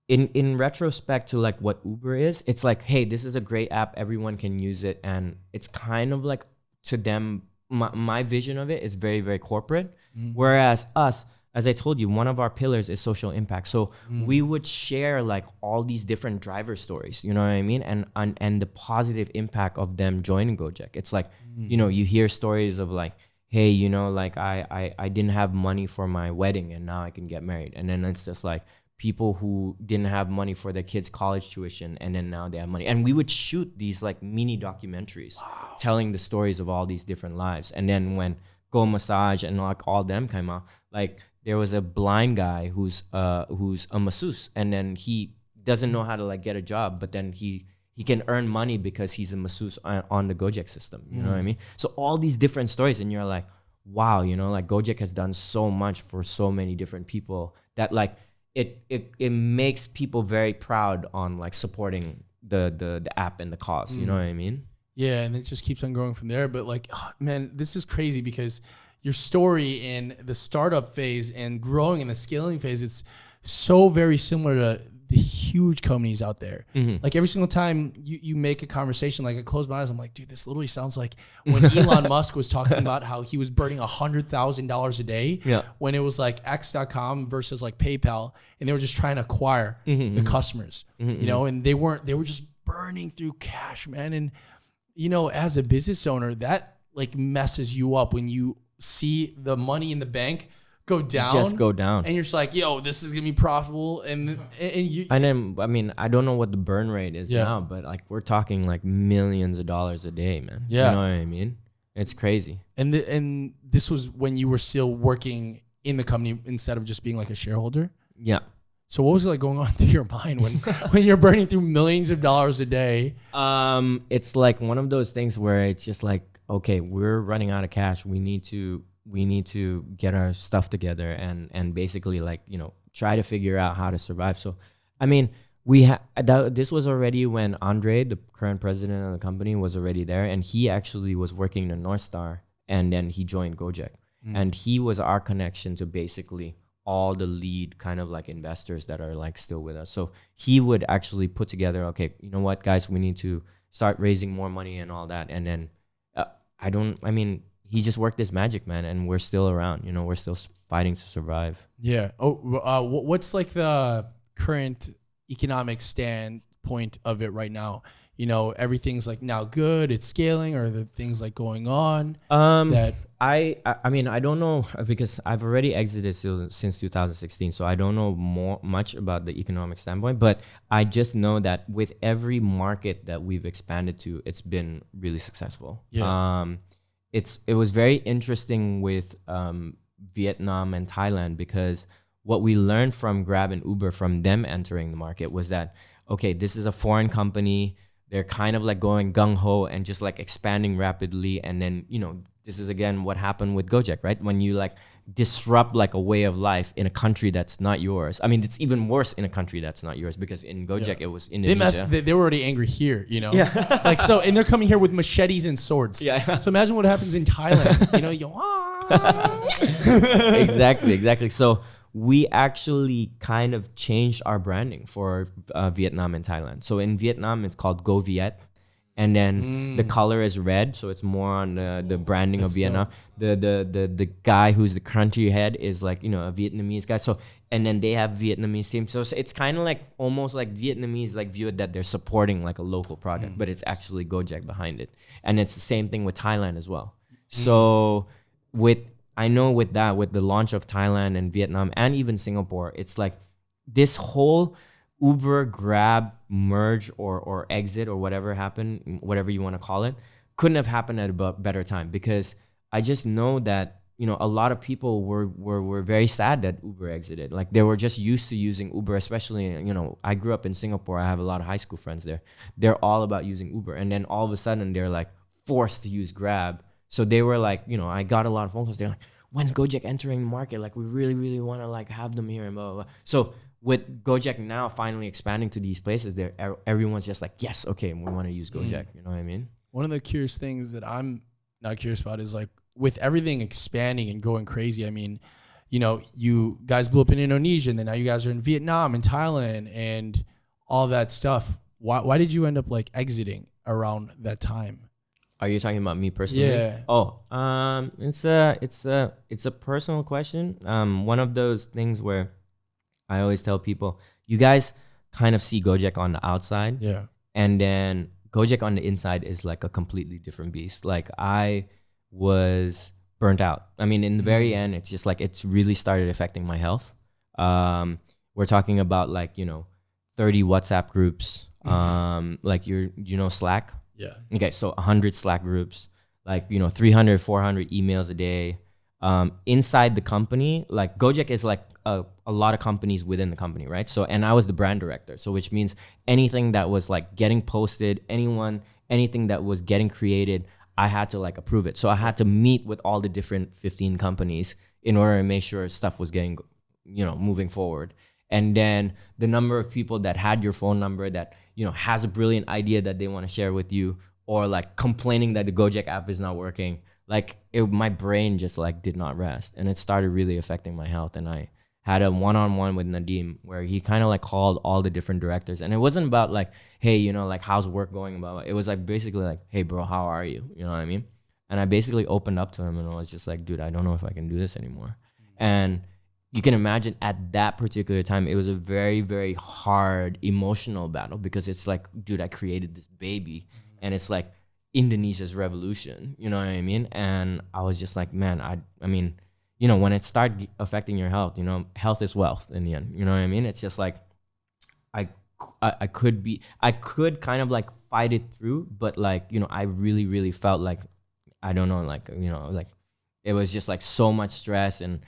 in retrospect to like what Uber is, it's like, hey, this is a great app. Everyone can use it. And it's kind of like, to them, my vision of it is very, very corporate. Whereas us, as I told you, one of our pillars is social impact. So we would share like all these different driver stories, you know what I mean? And the positive impact of them joining go-jek. It's like, you know, you hear stories of like, hey, you know, like I didn't have money for my wedding and now I can get married. And then it's just like people who didn't have money for their kids' college tuition and then now they have money. And we would shoot these like mini documentaries telling the stories of all these different lives. And then when Go Massage and like all them came out, like there was a blind guy who's a masseuse, and then he doesn't know how to like get a job, but then he can earn money because he's a masseuse on the go-jek system. You know what I mean? So all these different stories, and you're like, wow, you know, like go-jek has done so much for so many different people that like it makes people very proud on like supporting the app and the cause. You know what I mean?
Yeah, and it just keeps on going from there. But like, man, this is crazy because your story in the startup phase and growing in the scaling phase, it's so very similar to the huge companies out there. Like every single time you make a conversation, like I close my eyes, I'm like, dude, this literally sounds like when Elon Musk was talking about how he was burning $100,000 a day when it was like X.com versus like PayPal, and they were just trying to acquire the customers, you know, and they were just burning through cash, man. And you know, as a business owner, that like messes you up when you see the money in the bank go down.
Just go down.
And you're just like, yo, this is going to be profitable. And you.
And then, I mean, I don't know what the burn rate is now, but like we're talking like millions of dollars a day, man. Yeah. You know what I mean? It's crazy.
And this was when you were still working in the company instead of just being like a shareholder?
Yeah.
So what was it like going on through your mind when you're burning through millions of dollars a day?
It's like one of those things where it's just like, okay, we're running out of cash. We need to get our stuff together and basically like, you know, try to figure out how to survive. So, I mean, this was already when Andre, the current president of the company, was already there, and he actually was working the North Star, and then he joined go-jek, and he was our connection to basically all the lead kind of like investors that are like still with us. So he would actually put together, okay, you know what, guys, we need to start raising more money and all that. And then he just worked this magic, man, and we're still around. You know, we're still fighting to survive.
Yeah. Oh, what's like the current economic standpoint of it right now? You know, everything's like now good, it's scaling, or the things like going on that
I mean, I don't know, because I've already exited since 2016, so I don't know much about the economic standpoint, but I just know that with every market that we've expanded to, it's been really successful. Yeah. It was very interesting with Vietnam and Thailand, because what we learned from Grab and Uber from them entering the market was that, okay, this is a foreign company. They're kind of like going gung-ho and just like expanding rapidly. And then, you know, this is again what happened with go-jek, right? When you like disrupt like a way of life in a country that's not yours. I mean, it's even worse in a country that's not yours, because in go-jek it was Indonesia.
They were already angry here, you know? Yeah. Like, so, and they're coming here with machetes and swords. Yeah. So imagine what happens in Thailand. You know, you
Exactly. So we actually kind of changed our branding for Vietnam and Thailand. So in Vietnam, it's called Go Viet. And then the color is red, so it's more on the branding of Vietnam. The guy who's the country head is like, you know, a Vietnamese guy. So, and then they have Vietnamese team. So it's kind of like almost like Vietnamese like view it that they're supporting like a local product, but it's actually go-jek behind it. And it's the same thing with Thailand as well. So with the launch of Thailand and Vietnam and even Singapore, it's like this whole Uber, Grab, merge or exit or whatever happened, whatever you want to call it, couldn't have happened at a better time, because I just know that, you know, a lot of people were very sad that Uber exited. Like they were just used to using Uber, especially, you know, I grew up in Singapore. I have a lot of high school friends there. They're all about using Uber. And then all of a sudden they're like forced to use Grab. So they were like, you know, I got a lot of phone calls. They're like, when's go-jek entering the market? Like we really, really want to like have them here and blah, blah, blah. So with go-jek now finally expanding to these places, everyone's just like, yes, okay, we want to use go-jek. You know what I mean?
One of the curious things that I'm not curious about is like with everything expanding and going crazy. I mean, you know, you guys blew up in Indonesia, and then now you guys are in Vietnam and Thailand and all that stuff. Why did you end up like exiting around that time?
Are you talking about me personally?
Yeah.
Oh, it's a personal question. One of those things where I always tell people, you guys kind of see go-jek on the outside. Yeah. And then go-jek on the inside is like a completely different beast. Like I was burnt out. I mean, in the very end, it's just like, it's really started affecting my health. We're talking about like, you know, 30 WhatsApp groups. Like you know, Slack? Yeah. Okay. So 100 Slack groups, like, you know, 300, 400 emails a day. Inside the company, like go-jek is like a lot of companies within the company, right? So, and I was the brand director. So which means anything that was like getting posted, anything that was getting created, I had to like approve it. So I had to meet with all the different 15 companies in order to make sure stuff was getting, you know, moving forward. And then the number of people that had your phone number that, you know, has a brilliant idea that they want to share with you, or like complaining that the go-jek app is not working. Like my brain just like did not rest, and it started really affecting my health. And I had a one-on-one with Nadim where he kind of like called all the different directors, and it wasn't about like, hey, you know, like how's work going about. It was like basically like, hey bro, how are you? You know what I mean? And I basically opened up to him, and I was just like, dude, I don't know if I can do this anymore. And you can imagine at that particular time, it was a very, very hard emotional battle, because it's like, dude, I created this baby, and it's like Indonesia's revolution, you know what I mean? And I was just like, man, I mean, you know, when it started affecting your health, you know, health is wealth in the end, you know what I mean? It's just like, I could kind of like fight it through, but like, you know, I really, really felt like, I don't know, like, you know, like it was just like so much stress. And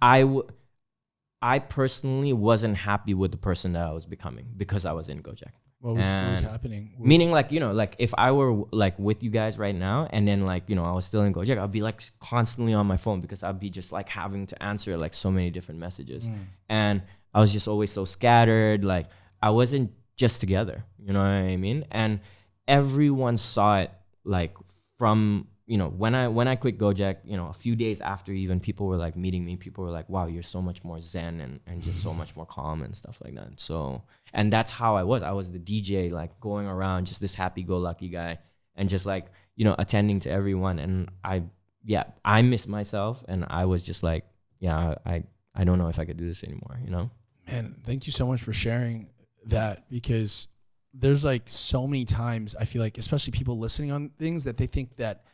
I personally wasn't happy with the person that I was becoming because I was in go-jek.
What was happening?
Meaning like, you know, like if I were like with you guys right now, and then like, you know, I was still in go-jek, I'd be like constantly on my phone, because I'd be just like having to answer like so many different messages. And I was just always so scattered. Like I wasn't just together, you know what I mean? And everyone saw it, like from, you know, when I quit go-jek, you know, a few days after, even people were like meeting me, people were like, wow, you're so much more zen and just so much more calm and stuff like that. So, and that's how I was the DJ, like going around just this happy-go-lucky guy, and just like, you know, attending to everyone. And I miss myself, and I was just like, yeah, I don't know if I could do this anymore, you know?
Man, thank you so much for sharing that, because there's like so many times I feel like, especially people listening on things, that they think that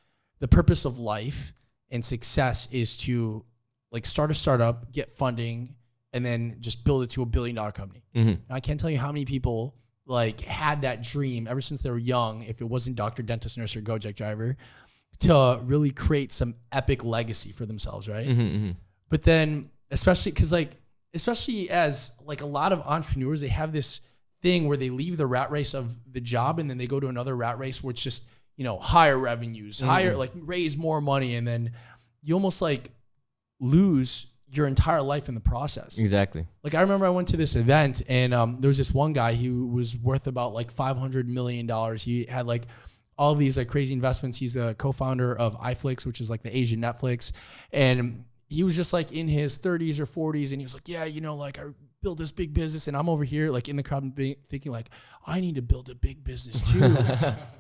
the purpose of life and success is to like start a startup, get funding, and then just build it to $1 billion company. I can't tell you how many people like had that dream ever since they were young, if it wasn't doctor, dentist, nurse, or go-jek driver, to really create some epic legacy for themselves, right? But then, especially as like a lot of entrepreneurs, they have this thing where they leave the rat race of the job, and then they go to another rat race where it's just, you know, higher revenues, higher, like raise more money. And then you almost like lose your entire life in the process.
Exactly.
Like I remember I went to this event, and there was this one guy who was worth about like $500 million. He had like all of these like crazy investments. He's the co-founder of iFlix, which is like the Asian Netflix. And he was just like in his 30s or 40s. And he was like, yeah, you know, like I build this big business, and I'm over here like in the crowd thinking like, I need to build a big business too.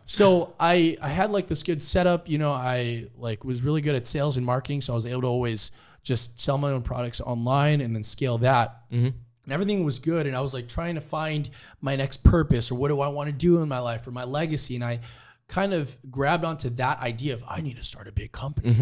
So I had like this good setup, you know, I like was really good at sales and marketing. So I was able to always just sell my own products online and then scale that. And everything was good. And I was like trying to find my next purpose, or what do I want to do in my life, or my legacy. And I kind of grabbed onto that idea of, I need to start a big company.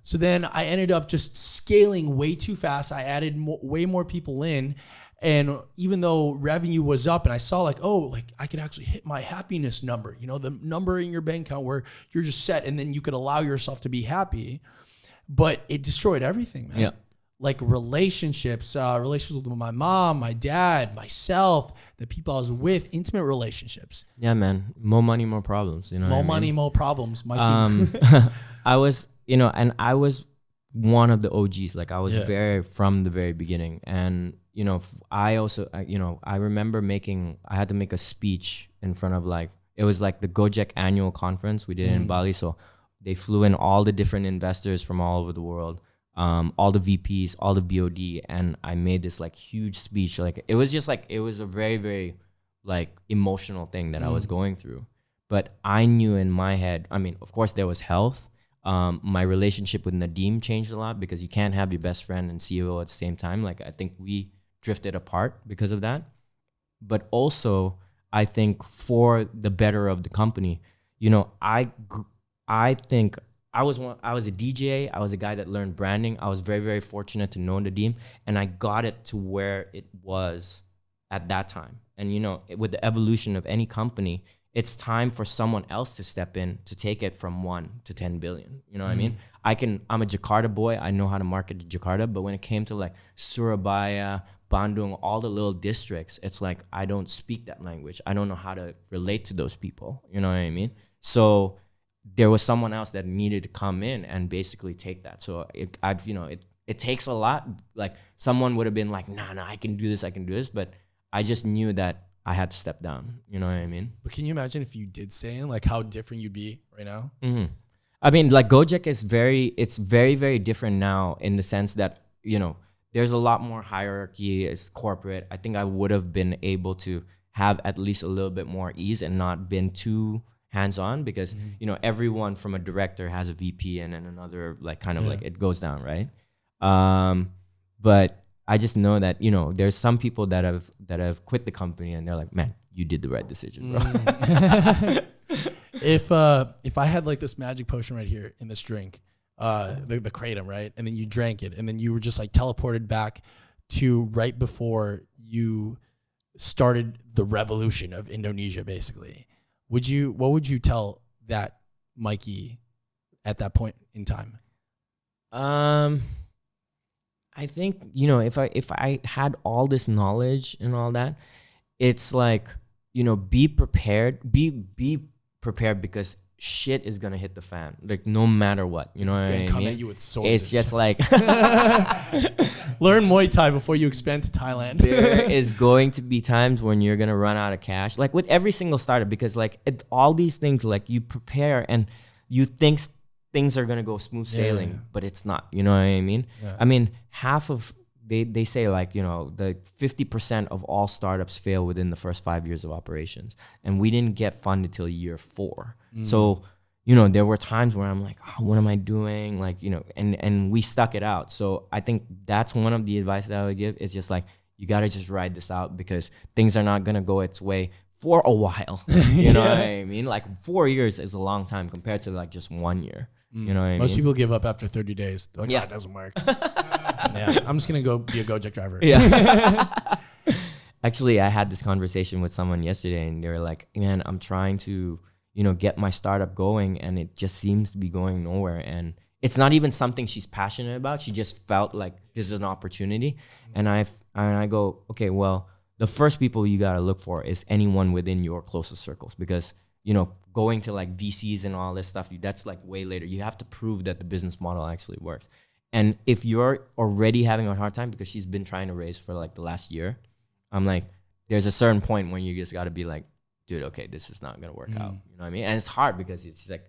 So then I ended up just scaling way too fast. I added way more people in. And even though revenue was up, and I saw like, oh, like I could actually hit my happiness number, you know, the number in your bank account where you're just set, and then you could allow yourself to be happy. But it destroyed everything, man. Yeah. Like relationships with my mom, my dad, myself, the people I was with, intimate relationships.
Yeah, man. More money, more problems. You know,
more money, more problems.
I was, you know, and I was one of the OGs. Like I was from the very beginning. And, you know, I also, you know, I remember I had to make a speech in front of like, it was like the go-jek annual conference we did in Bali. So they flew in all the different investors from all over the world. All the VPs, all the BOD, and I made this like huge speech. Like it was just like, it was a very, very like emotional thing that I was going through. But I knew in my head, I mean, of course there was health. My relationship with Nadim changed a lot, because you can't have your best friend and CEO at the same time. Like I think we drifted apart because of that. But also I think for the better of the company, you know, I think I was a DJ. I was a guy that learned branding. I was very, very fortunate to know Nadim, and I got it to where it was at that time. And, you know, with the evolution of any company, it's time for someone else to step in to take it from 1 to 10 billion. You know what I mean? I'm a Jakarta boy. I know how to market to Jakarta, but when it came to like Surabaya, Bandung, all the little districts, it's like, I don't speak that language. I don't know how to relate to those people. You know what I mean? So there was someone else that needed to come in and basically take that. So it takes a lot. Like someone would have been like, nah, I can do this. But I just knew that I had to step down. You know what I mean?
But can you imagine if you did stay in, like how different you'd be right now?
Mm-hmm. I mean, like go-jek is it's very, very different now in the sense that, you know, there's a lot more hierarchy. It's corporate. I think I would have been able to have at least a little bit more ease and not been too hands-on because, you know, everyone from a director has a VP and then another like kind of like it goes down, right? But I just know that, you know, there's some people that have quit the company and they're like, man, you did the right decision, bro.
If I had like this magic potion right here in this drink, the kratom, right? And then you drank it and then you were just like teleported back to right before you started the revolution of Indonesia, basically. What would you tell that Mikey at that point in time?
I think, you know, if I had all this knowledge and all that, it's like, you know, be prepared because shit is gonna hit the fan, like no matter what, you know what I mean?
Come at you with swords.
It's just like
learn Muay Thai before you expand to Thailand.
There is going to be times when you're gonna run out of cash, like with every single startup, because like all these things, like you prepare and you think things are gonna go smooth sailing, but it's not. You know what I mean? Yeah. I mean, half of they say like, you know, the 50% of all startups fail within the first 5 years of operations, and we didn't get funded till year 4. So, you know, there were times where I'm like, oh, what am I doing? Like, you know, and we stuck it out. So I think that's one of the advice that I would give is just like, you got to just ride this out because things are not going to go its way for a while. You know what I mean? Like 4 years is a long time compared to like just 1 year. You know what I mean?
Most people give up after 30 days. They're like, it doesn't work. I'm just going to go be a go-jek driver.
Yeah. Actually, I had this conversation with someone yesterday and they were like, man, I'm trying to, you know, get my startup going and it just seems to be going nowhere. And it's not even something she's passionate about. She just felt like this is an opportunity. And I go, okay, well, the first people you got to look for is anyone within your closest circles because, you know, going to like VCs and all this stuff, that's like way later. You have to prove that the business model actually works. And if you're already having a hard time because she's been trying to raise for like the last year, I'm like, there's a certain point when you just got to be like, dude, okay, this is not going to work out. You know what I mean? And it's hard because it's like,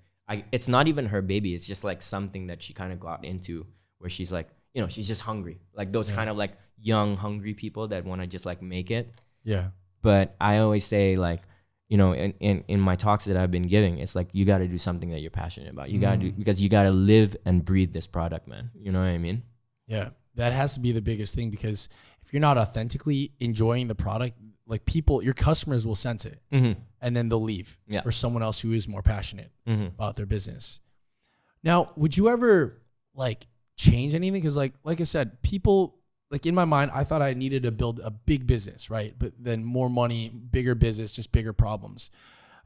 it's not even her baby. It's just like something that she kind of got into where she's like, you know, she's just hungry. Like those kind of like young, hungry people that want to just like make it.
Yeah.
But I always say like, you know, in my talks that I've been giving, it's like, you got to do something that you're passionate about. You got to do, because you got to live and breathe this product, man. You know what I mean?
Yeah. That has to be the biggest thing because if you're not authentically enjoying the product, like people, your customers will sense it and then they'll leave for someone else who is more passionate about their business. Now, would you ever like change anything? Because like I said, people like in my mind, I thought I needed to build a big business, right? But then more money, bigger business, just bigger problems.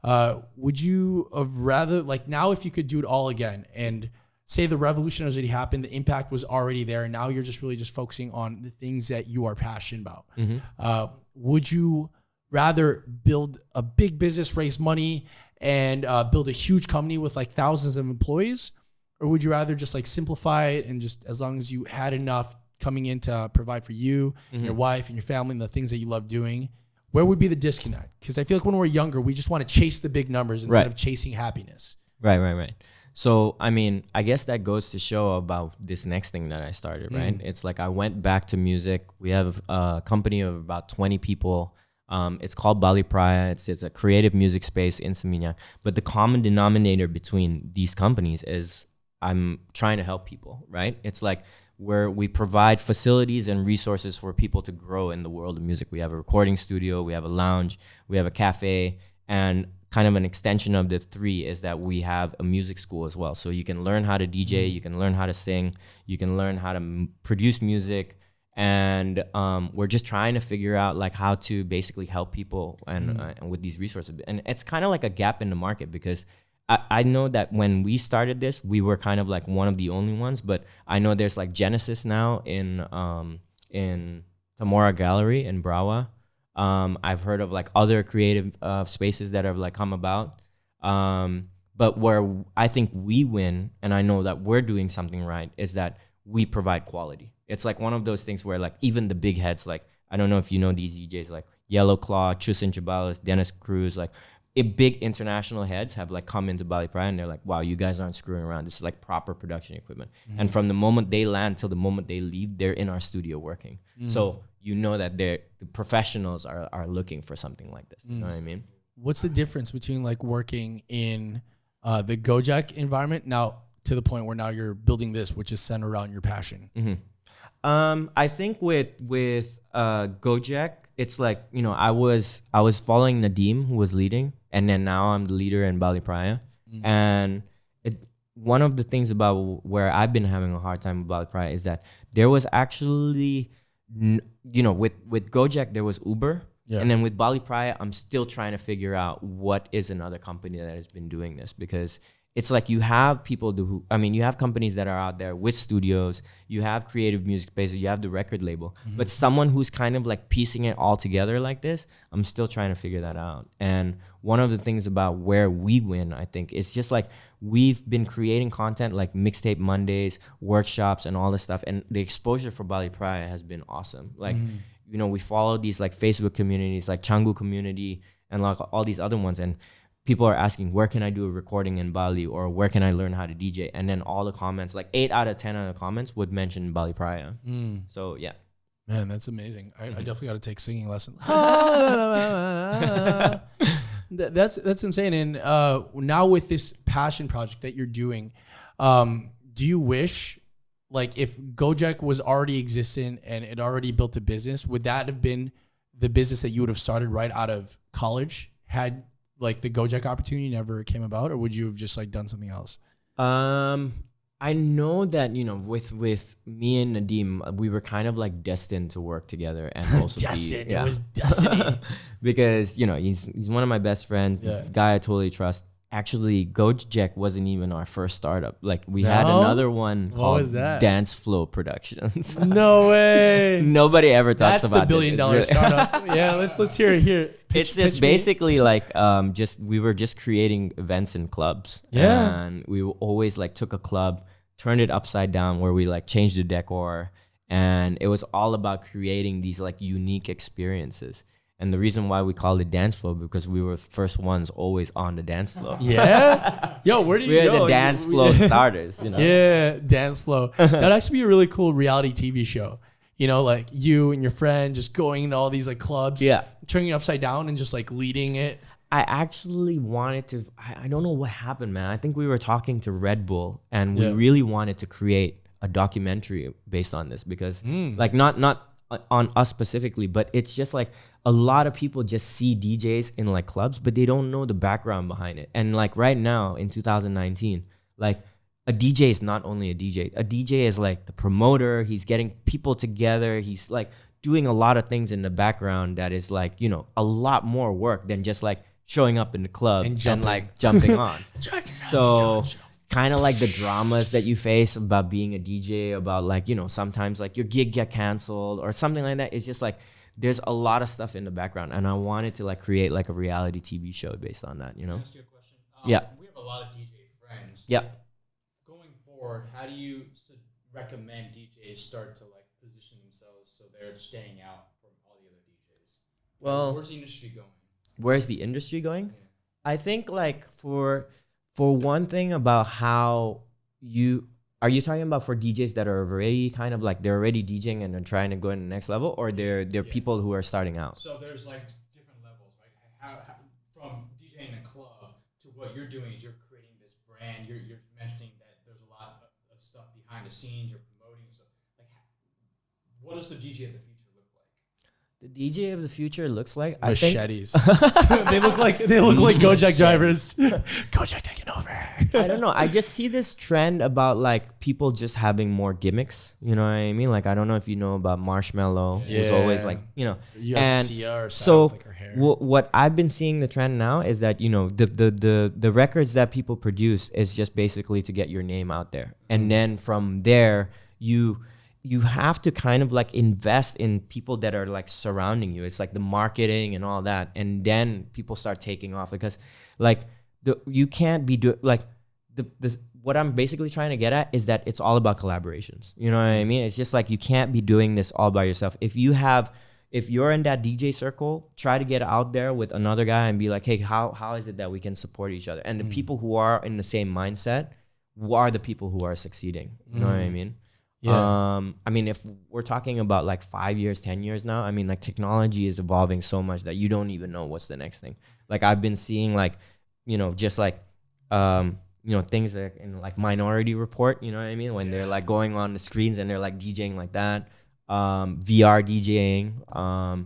Would you have rather like now if you could do it all again and say the revolution has already happened, the impact was already there, and now you're just really just focusing on the things that you are passionate about. Would you rather build a big business, raise money, and build a huge company with like thousands of employees? Or would you rather just like simplify it and just as long as you had enough coming in to provide for you, and your wife and your family and the things that you love doing, where would be the disconnect? Because I feel like when we're younger, we just want to chase the big numbers instead of chasing happiness.
Right. So, I mean, I guess that goes to show about this next thing that I started, right? It's like I went back to music. We have a company of about 20 people. It's called Bali Praya. It's a creative music space in Seminyak. But the common denominator between these companies is I'm trying to help people, right? It's like where we provide facilities and resources for people to grow in the world of music. We have a recording studio, we have a lounge, we have a cafe, and kind of an extension of the 3 is that we have a music school as well. So you can learn how to DJ, you can learn how to sing, you can learn how to produce music. And we're just trying to figure out like how to basically help people and with these resources. And it's kind of like a gap in the market because I know that when we started this, we were kind of like one of the only ones, but I know there's like Genesis now in Tamora Gallery in Brawa. I've heard of like other creative spaces that have like come about. But where I think we win, and I know that we're doing something right, is that we provide quality. It's like one of those things where like even the big heads, like I don't know if you know these DJs like Yellow Claw, Chusin Chabalas, Dennis Cruz, like big international heads have like come into Bali Pride and they're like, wow, you guys aren't screwing around. This is like proper production equipment. And from the moment they land till the moment they leave, they're in our studio working. So you know that the professionals are looking for something like this. You know what I mean?
What's the difference between like working in the go-jek environment now to the point where now you're building this, which is centered around your passion?
I think with go-jek, it's like, you know, I was following Nadeem, who was leading, and then now I'm the leader in Bali Praya. And one of the things about where I've been having a hard time with Bali Praya is that there was actually, you know, with go-jek, there was Uber. And then with Bali Praya, I'm still trying to figure out what is another company that has been doing this, because it's like you have people you have companies that are out there with studios, you have creative music spaces, you have the record label, but someone who's kind of like piecing it all together like this, I'm still trying to figure that out. And one of the things about where we win, I think, it's just like we've been creating content like Mixtape Mondays, workshops, and all this stuff, and the exposure for Bali Praya has been awesome. Like, you know, we follow these like Facebook communities, like Canggu community, and like all these other ones, and people are asking, where can I do a recording in Bali, or where can I learn how to DJ? And then all the comments, like 8 out of 10 of the comments would mention Bali Praya. So yeah.
Man, that's amazing. I definitely got to take singing lessons. That's insane. And now with this passion project that you're doing, do you wish, like, if go-jek was already existing and it already built a business, would that have been the business that you would have started right out of college had like the go-jek opportunity never came about, or would you have just like done something else?
I know that, you know, with me and Nadeem, we were kind of like destined to work together and also
destined. It was destiny.
Because, you know, he's one of my best friends. He's a guy I totally trust. Actually, go-jek wasn't even our first startup. Like we had another one called Dance Flow Productions.
No way.
Nobody ever talks about
the billion-dollar startup. Yeah, let's hear it here.
It's just basically like we were just creating events in clubs.
Yeah.
And we always like took a club, turned it upside down, where we like changed the decor, and it was all about creating these like unique experiences. And the reason why we called it Dance Flow, because we were the first ones always on the dance floor.
Yeah? Yo, where do you go?
We're the dance flow starters, you know?
Yeah, Dance Flow. That'd actually be a really cool reality TV show. You know, like you and your friend just going into all these like clubs, turning it upside down and just like leading it.
I actually wanted to, I don't know what happened, man. I think we were talking to Red Bull, and we really wanted to create a documentary based on this, because like not on us specifically, but it's just like a lot of people just see DJs in like clubs, but they don't know the background behind it. And like right now in 2019, like a DJ is not only a DJ. A DJ is like the promoter. He's getting people together. He's like doing a lot of things in the background that is like, you know, a lot more work than just like showing up in the club and like jumping on. So kind of like the dramas that you face about being a DJ, about like, you know, sometimes like your gig get canceled or something like that. It's just like there's a lot of stuff in the background, and I wanted to like create like a reality TV show based on that, you know?
Can I ask you a question?
Yeah.
We have a lot of DJ friends.
Yeah.
Going forward, how do you recommend DJs start to like position themselves so they're standing out from all the other DJs?
Well,
where's the industry going?
Where's the industry going? Yeah. I think like for one thing about how are you talking about for DJs that are already kind of like they're already DJing and they're trying to go in the next level, or they're people who are starting out?
So there's like different levels, right? How from DJing a club to what you're doing is you're creating this brand. You're mentioning that there's a lot of stuff behind the scenes. You're promoting. So like, what does the DJ of the future look like?
The DJ of the future looks like
machetes. They look like go-jek drivers. Go-jek taking over.
I don't know. I just see this trend about like people just having more gimmicks. You know what I mean? Like I don't know if you know about Marshmello, who's always like, you know. And so like her hair. What I've been seeing the trend now is that, you know, the records that people produce is just basically to get your name out there, and then from there you have to kind of like invest in people that are like surrounding you. It's like the marketing and all that. And then people start taking off, because like you can't be the what I'm basically trying to get at is that it's all about collaborations. You know what I mean? It's just like you can't be doing this all by yourself. If you're in that DJ circle, try to get out there with another guy and be like, hey, how is it that we can support each other? And the people who are in the same mindset are the people who are succeeding. You know what I mean? Yeah. I mean, if we're talking about like 5 years, 10 years now, I mean, like technology is evolving so much that you don't even know what's the next thing. Like I've been seeing like, you know, just like, you know, things like in like Minority Report, you know what I mean? When they're like going on the screens and they're like DJing like that. VR DJing.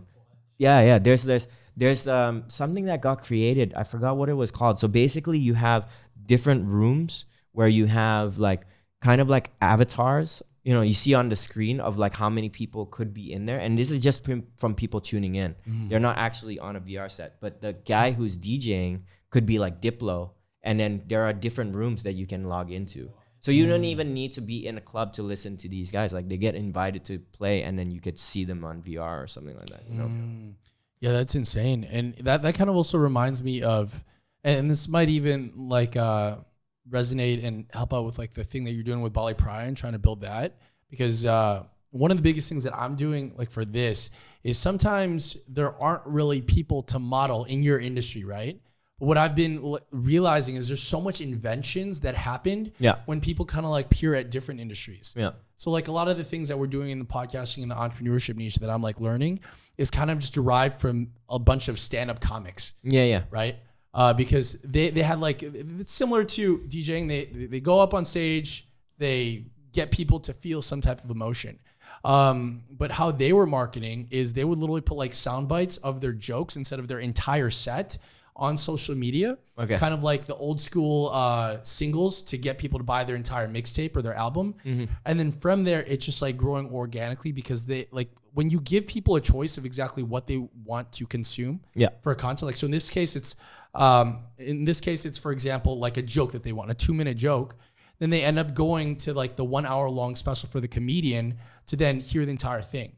There's something that got created. I forgot what it was called. So basically you have different rooms where you have like kind of like avatars, you know, you see on the screen of like how many people could be in there. And this is just from people tuning in. They're not actually on a VR set, but the guy who's DJing could be like Diplo. And then there are different rooms that you can log into. So you don't even need to be in a club to listen to these guys. Like they get invited to play and then you could see them on VR or something like that. So.
Yeah, that's insane. And that kind of also reminds me of, and this might even like resonate and help out with like the thing that you're doing with Bali Praya and trying to build that. Because one of the biggest things that I'm doing like for this is sometimes there aren't really people to model in your industry, right? What I've been realizing is there's so much inventions that happened when people kind of like peer at different industries. Yeah. So like a lot of the things that we're doing in the podcasting and the entrepreneurship niche that I'm like learning is kind of just derived from a bunch of stand-up comics. Yeah, yeah. Right? Because they have like, it's similar to DJing. They go up on stage, they get people to feel some type of emotion. But how they were marketing is they would literally put like sound bites of their jokes instead of their entire set on social media, kind of like the old school singles to get people to buy their entire mixtape or their album. And then from there, it's just like growing organically because they like when you give people a choice of exactly what they want to consume for a content. Like, so in this case, it's for example, like a joke that they want, a 2-minute joke. Then they end up going to like the 1 hour long special for the comedian to then hear the entire thing.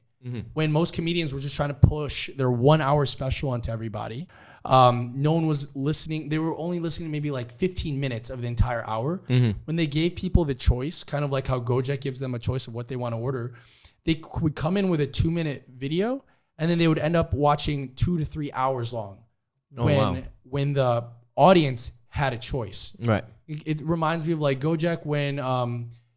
When most comedians were just trying to push their 1 hour special onto everybody. No one was listening. They were only listening to maybe like 15 minutes of the entire hour. When they gave people the choice, kind of like how go-jek gives them a choice of what they want to order, they would come in with a 2-minute video and then they would end up watching 2 to 3 hours long when the audience had a choice. Right. It reminds me of like go-jek when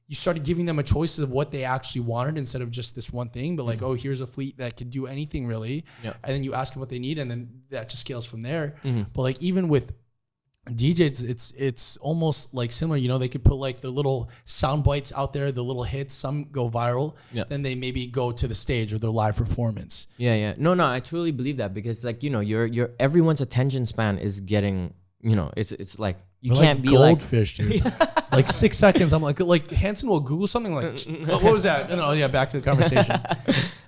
you started giving them a choice of what they actually wanted instead of just this one thing, but like, oh, here's a fleet that could do anything really. And then you ask them what they need and then that just scales from there. But like even with DJs, it's almost like similar, you know, they could put like the little sound bites out there, the little hits, some go viral, then they maybe go to the stage or their live performance. Yeah. No, I truly believe that because like, you know, your everyone's attention span is getting, you know, it's like, you can't like be goldfish, dude. Like 6 seconds. I'm like Hanson will Google something like, what was that? And back to the conversation.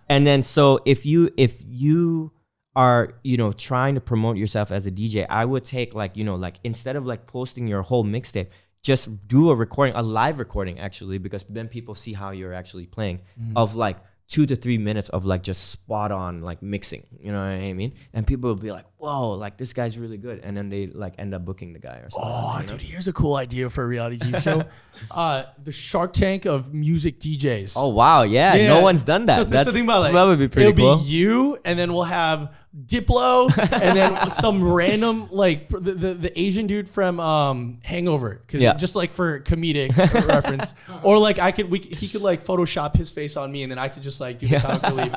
And then so if you are, you know, trying to promote yourself as a DJ, I would take like, you know, like instead of like posting your whole mixtape, just do a live recording actually, because then people see how you're actually playing of like 2 to 3 minutes of like just spot on like mixing, you know what I mean? And people will be like, whoa, like this guy's really good. And then they like end up booking the guy or something. Oh, you know? Dude, here's a cool idea for a reality TV show. The Shark Tank of music DJs. Oh, wow. Yeah. No one's done that. So that's the thing about it. That would be pretty cool. It'll be you, and then we'll have Diplo, and then some random, like the Asian dude from Hangover. Because just like for comedic reference. Or like he could like Photoshop his face on me, and then I could just like do the comic relief.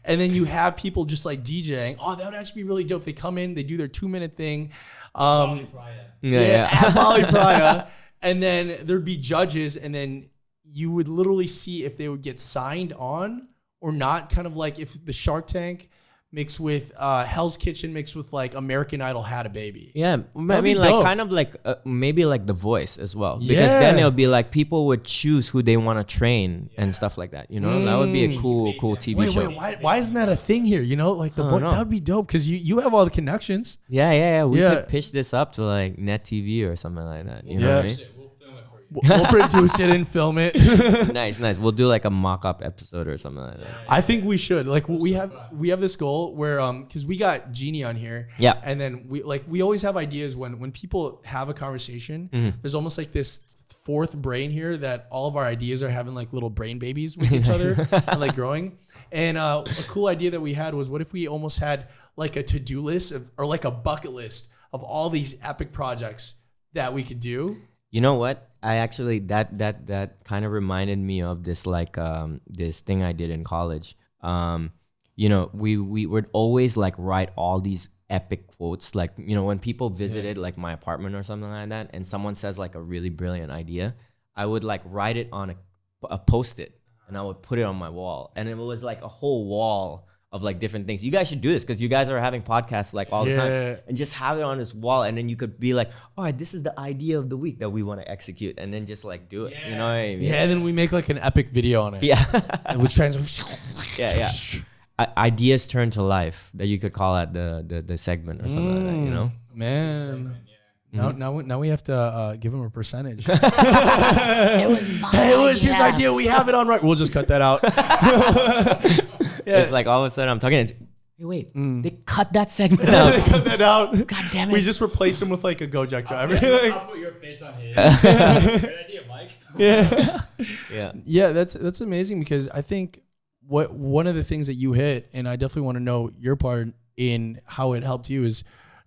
And then you have people just like DJing. Oh, that would actually be really dope. They come in, they do their 2-minute thing. Bali Praya. At Bali Praya. And then there'd be judges, and then you would literally see if they would get signed on or not. Kind of like if the Shark Tank mixed with Hell's Kitchen mixed with like American Idol had a baby. Yeah, I mean like kind of like maybe like The Voice as well, because then it'll be like people would choose who they want to train and stuff like that. You know, that would be a cool TV show. Why isn't that a thing here? You know, like The Voice, that would be dope because you have all the connections. Yeah. We could pitch this up to like Net TV or something like that. You know what I mean? We'll produce it and film it.
Nice. We'll do like a mock-up episode or something like that.
I think we should. Like we have this goal where because we got Jeannie on here.
Yeah.
And then we always have ideas when people have a conversation. There's almost like this fourth brain here that all of our ideas are having like little brain babies with each other and like growing. And a cool idea that we had was, what if we almost had like a to-do list or like a bucket list of all these epic projects that we could do?
You know what? I actually that kind of reminded me of this like this thing I did in college. You know, we would always like write all these epic quotes, like, you know, when people visited like my apartment or something like that, and someone says like a really brilliant idea, I would like write it on a post-it, and I would put it on my wall, and it was like a whole wall of like different things. You guys should do this because you guys are having podcasts like all the time, and just have it on this wall, and then you could be like, all right, this is the idea of the week that we want to execute, and then just like do it. You know what I mean?
Yeah, and then we make like an epic video on it.
Yeah.
And we translate.
Yeah. Ideas turn to life, that you could call it the segment or something like that, you know?
Man. Now we have to give him a percentage.
It
was his idea. We have it on right. We'll just cut that out.
It's like all of a sudden I'm talking. It's, hey, wait, they cut that segment out.
They cut that out.
God damn it.
We just replace him with like a go-jek driver.
I'll put your face on his. Great idea, Mike.
Yeah, that's amazing, because I think one of the things that you hit, and I definitely want to know your part in how it helped you, is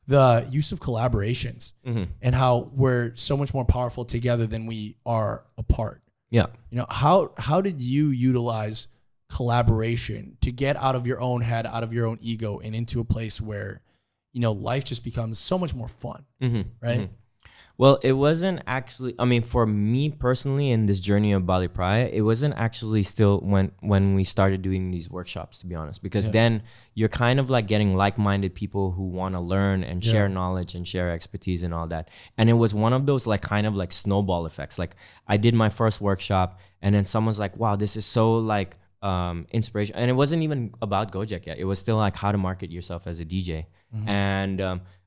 the use of collaborations and how we're so much more powerful together than we are apart.
Yeah.
You know, how did you utilize collaboration to get out of your own head, out of your own ego, and into a place where, you know, life just becomes so much more fun, right?
Well, it wasn't actually, I mean, for me personally in this journey of Bali Praya, it wasn't actually still when we started doing these workshops, to be honest, because then you're kind of like getting like-minded people who want to learn and share knowledge and share expertise and all that. And it was one of those like kind of like snowball effects. Like I did my first workshop, and then someone's like, wow, this is so like inspiration. And it wasn't even about go-jek yet. It was still like how to market yourself as a DJ. And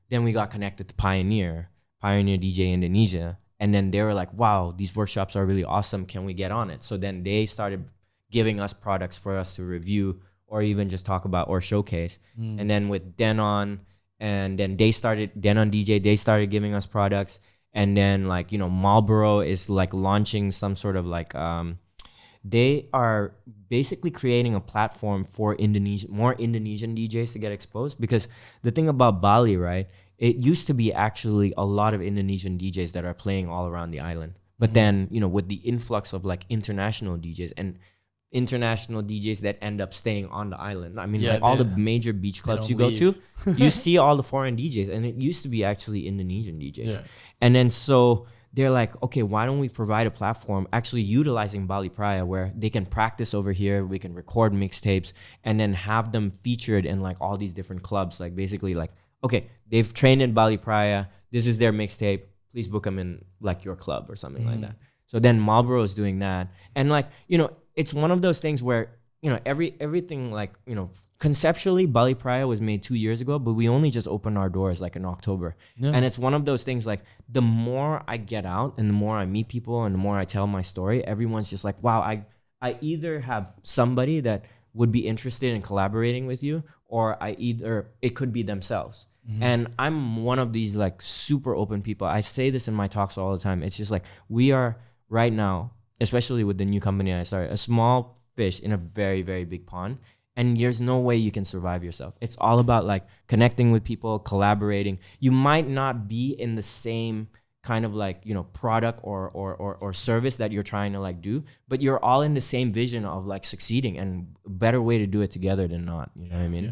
then we got connected to Pioneer DJ Indonesia, and then they were like, wow, these workshops are really awesome, can we get on it? So then they started giving us products for us to review or even just talk about or showcase. And then with Denon, and then Denon DJ, they started giving us products. And then like, you know, Marlboro is like launching some sort of like they are basically creating a platform for more Indonesian DJs to get exposed, because the thing about Bali, right, it used to be actually a lot of Indonesian DJs that are playing all around the island. But then, you know, with the influx of like international DJs and international DJs that end up staying on the island. I mean, like all the major beach clubs you go to, you see all the foreign DJs, and it used to be actually Indonesian DJs. Yeah. And then so they're like, okay, why don't we provide a platform actually utilizing Bali Praya where they can practice over here, we can record mixtapes, and then have them featured in like all these different clubs, like basically like, okay, they've trained in Bali Praya, this is their mixtape, please book them in like your club or something like that. So then Marlboro is doing that. And like, you know, it's one of those things where, you know, everything like, you know, conceptually Bali Praya was made 2 years ago, but we only just opened our doors like in October. Yeah. And it's one of those things like the more I get out and the more I meet people and the more I tell my story, everyone's just like, wow, I either have somebody that would be interested in collaborating with you, or it could be themselves. And I'm one of these like super open people. I say this in my talks all the time. It's just like we are right now, especially with the new company I started, a small fish in a very, very big pond. And there's no way you can survive yourself. It's all about like connecting with people, collaborating. You might not be in the same kind of like, you know, product or service that you're trying to like do, but you're all in the same vision of like succeeding, and a better way to do it together than not. You know what I mean? Yeah.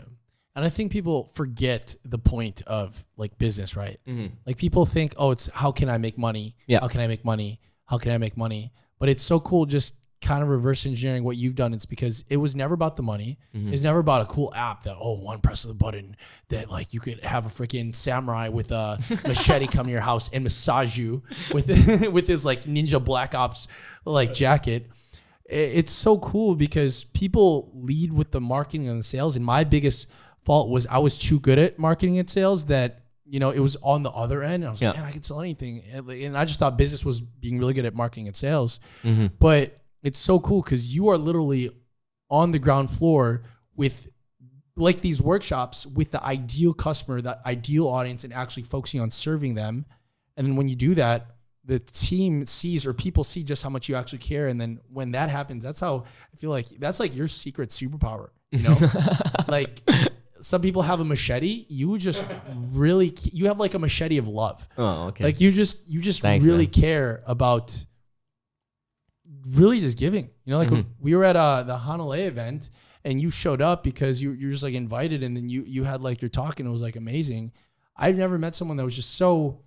And I think people forget the point of like business, right? Like people think, oh, it's how can I make money? Yeah. How can I make money? How can I make money? But it's so cool just kind of reverse engineering what you've done. It's because it was never about the money. It's never about a cool app that, oh, one press of the button that like you could have a freaking samurai with a machete come to your house and massage you with with his like Ninja Black Ops like jacket. It's so cool because people lead with the marketing and the sales. And my biggest fault was I was too good at marketing and sales that, you know, it was on the other end. And I was like, man, I can sell anything. And I just thought business was being really good at marketing and sales. But it's so cool because you are literally on the ground floor with like these workshops with the ideal customer, that ideal audience, and actually focusing on serving them. And then when you do that, the team sees, or people see just how much you actually care. And then when that happens, that's how I feel like that's like your secret superpower, you know, like some people have a machete. You just really, you have like a machete of love.
Oh, okay.
Like you just Thanks, really man. Care about really just giving, you know, like we were at the Hanalei event and you showed up because you're just like invited. And then you had like your talk and it was like amazing. I've never met someone that was just so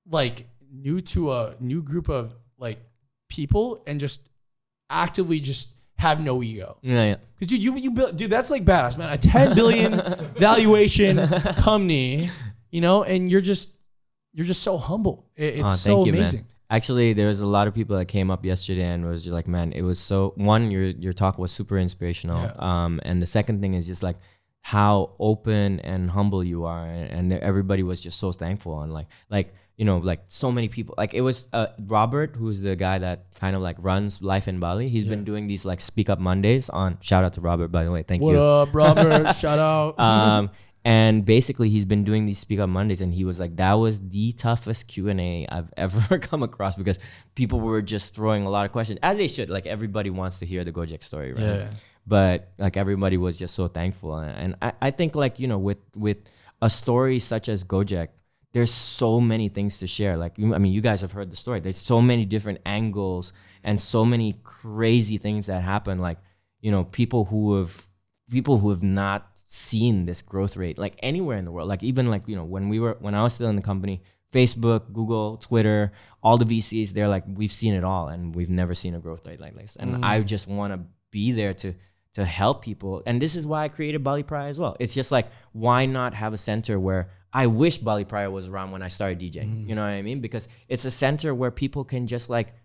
like new to a new group of like people and just actively just have no ego.
Yeah.
Cause dude, you built, dude, that's like badass, man. A 10 billion valuation company, you know, and you're just so humble. It's so amazing.
Man. Actually, there was a lot of people that came up yesterday and was just like, man, it was so, one, your talk was super inspirational. Yeah. And the second thing is just like how open and humble you are. And everybody was just so thankful. And like, you know, like so many people, like it was Robert, who's the guy that kind of like runs Life in Bali. He's been doing these like Speak Up Mondays on, shout out to Robert, by the way. Thank you.
What up, Robert? Shout out.
And basically he's been doing these Speak Up Mondays and he was like, that was the toughest Q&A I've ever come across because people were just throwing a lot of questions, as they should. Like everybody wants to hear the go-jek story, right? Yeah. But like everybody was just so thankful. And I think like, you know, with a story such as go-jek, there's so many things to share. Like, I mean, you guys have heard the story. There's so many different angles and so many crazy things that happen. Like, you know, people who have not seen this growth rate, like anywhere in the world. Like even like, you know, when I was still in the company, Facebook, Google, Twitter, all the VCs, they're like, we've seen it all and we've never seen a growth rate like this. And I just want to be there to help people. And this is why I created Bali Praya as well. It's just like, why not have a center where I wish Bali Praya was around when I started DJing. You know what I mean? Because it's a center where people can just like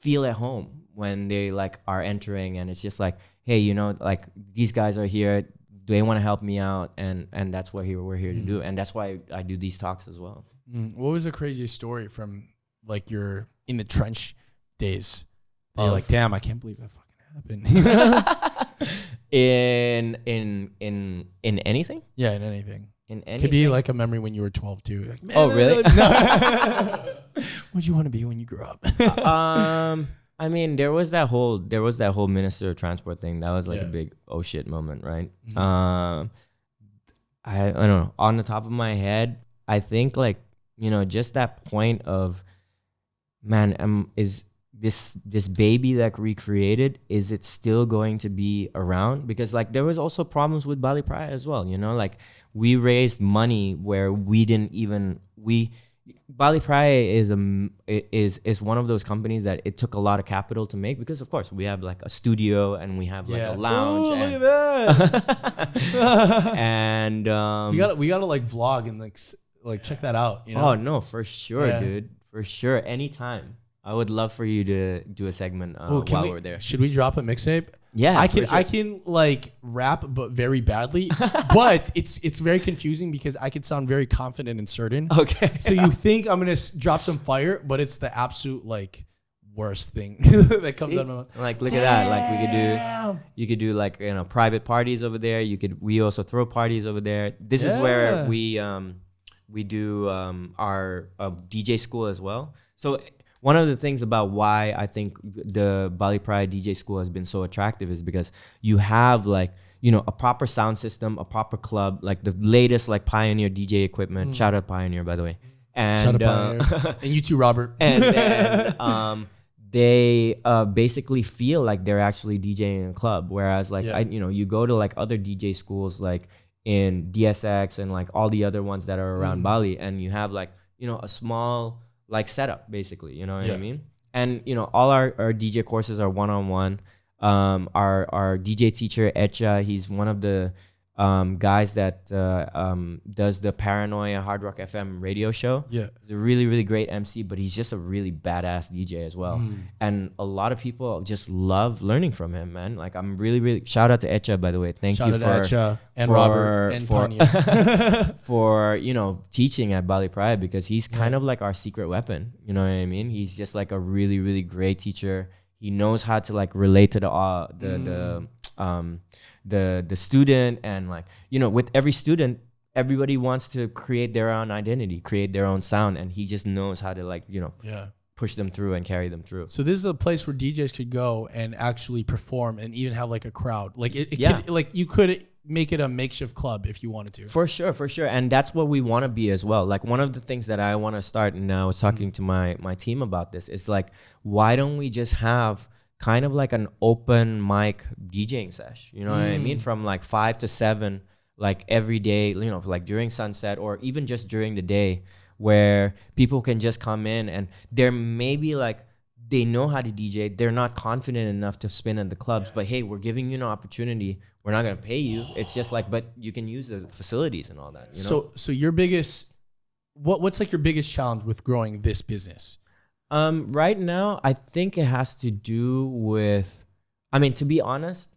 feel at home when they like are entering, and it's just like, hey, you know, like these guys are here. Do they want to help me out? And that's what we're here to do. And that's why I do these talks as well.
What was the craziest story from like your in the trench days? You're like, damn, I can't believe that fucking happened.
in
anything?
Yeah, in anything.
In anything.
Could be like a memory when you were 12 too. Like,
oh, really?
What'd you want to be when you grew up?
I mean, there was that whole Minister of Transport thing. That was like a big oh shit moment, right? I don't know. On the top of my head, I think like, you know, just that point of, man, is this baby that we created, is it still going to be around? Because like there was also problems with Bali Praya as well, you know, like we raised money where we didn't even, Bali Praya is one of those companies that it took a lot of capital to make, because of course we have like a studio and we have like a lounge.
Ooh, look at that.
And
we gotta like vlog and like check that out, you know?
Oh no, for sure, dude, for sure. Anytime. I would love for you to do a segment while we're there.
Should we drop a mixtape?
Yeah,
I can like rap, but very badly. But it's very confusing because I could sound very confident and certain.
Okay.
So you think I'm gonna drop some fire, but it's the absolute like worst thing that comes out of my mouth.
Like look at that. Like you could do like, you know, private parties over there. We also throw parties over there. This is where we do our DJ school as well. So one of the things about why I think the Bali Praya DJ school has been so attractive is because you have like, you know, a proper sound system, a proper club, like the latest like Pioneer DJ equipment. Shout out Pioneer, by the way. And,
shout out Pioneer. And you too, Robert.
And then they basically feel like they're actually DJing in a club. Whereas like, you go to like other DJ schools like in DSX and like all the other ones that are around Bali, and you have like, you know, a small like setup basically, you know what I mean? And you know, all our DJ courses are one-on-one. Our DJ teacher Echa, he's one of the guys that does the Paranoia Hard Rock FM radio show.
Yeah.
He's a really, really great MC, but he's just a really badass DJ as well. And a lot of people just love learning from him, man. Like, I'm really, really, shout out to Echa, by the way. Thank you
Shout out to Echa and
for-
Robert and
for-
Tanya.
for, you know, teaching at Bali Pride, because he's kind of like our secret weapon. You know what I mean? He's just like a really, really great teacher. He knows how to like relate to the student, and like, you know, with every student, everybody wants to create their own identity, create their own sound, and he just knows how to like, you know, push them through and carry them through.
So this is a place where DJs could go and actually perform and even have like a crowd. Like it could, like you could make it a makeshift club if you wanted to.
For sure. And that's what we want to be as well. Like, one of the things that I want to start, and I was talking to my team about this, is like, why don't we just have kind of like an open mic DJing sesh? You know what I mean? From like 5 to 7, like every day, you know, like during sunset or even just during the day, where people can just come in and they're maybe like, they know how to DJ. They're not confident enough to spin at the clubs, but hey, we're giving you an opportunity. We're not going to pay you. It's just like, but you can use the facilities and all that. You know?
So your biggest, what's like your biggest challenge with growing this business?
Right now, I think it has to do with, I mean, to be honest,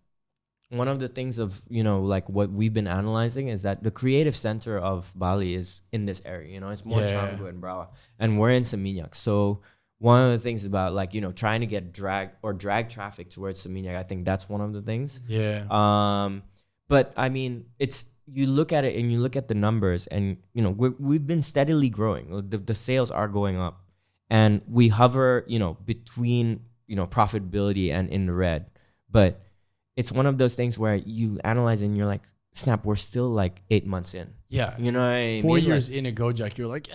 one of the things of, you know, like what we've been analyzing is that the creative center of Bali is in this area. You know, it's more Canggu and Brava, and we're in Seminyak. So one of the things about like, you know, trying to get drag traffic towards Seminyak, I think that's one of the things.
Yeah.
But I mean, it's, you look at it and you look at the numbers, and, you know, we've been steadily growing. The sales are going up, and we hover, you know, between, you know, profitability and in the red. But it's one of those things where you analyze and you're like, snap, we're still like 8 months in.
Yeah.
You know what I mean?
4 years in a go-jek, you're like,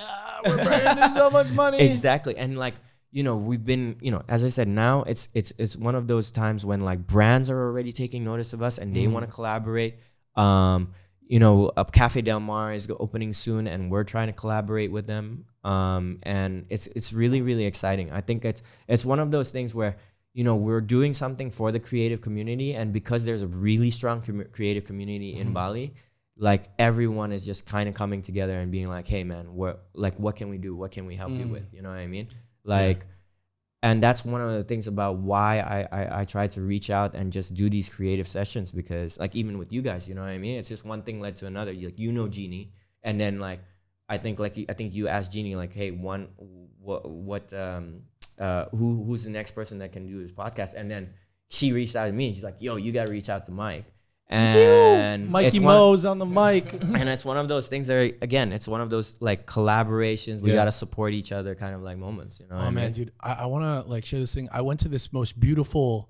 we're burning so much money.
Exactly. And like, you know, we've been, you know, as I said, now it's one of those times when like brands are already taking notice of us and they want to collaborate. You know, Cafe Del Mar is opening soon, and we're trying to collaborate with them. And it's really, really exciting. I think it's one of those things where, you know, we're doing something for the creative community, and because there's a really strong creative community in Bali, like everyone is just kind of coming together and being like, hey man, what can we do? What can we help you with? You know what I mean? Like, and that's one of the things about why I try to reach out and just do these creative sessions, because like, even with you guys, you know what I mean? It's just one thing led to another. You know Jeannie, and then like, I think you asked Jeannie like, hey, who's the next person that can do this podcast? And then she reached out to me and she's like, yo, you got to reach out to Mike. And
Mikey Mo's on the mic.
And it's one of those things that, again, it's one of those like collaborations. We got to support each other kind of like moments, you know?
Oh man, dude, I want to like share this thing. I went to this most beautiful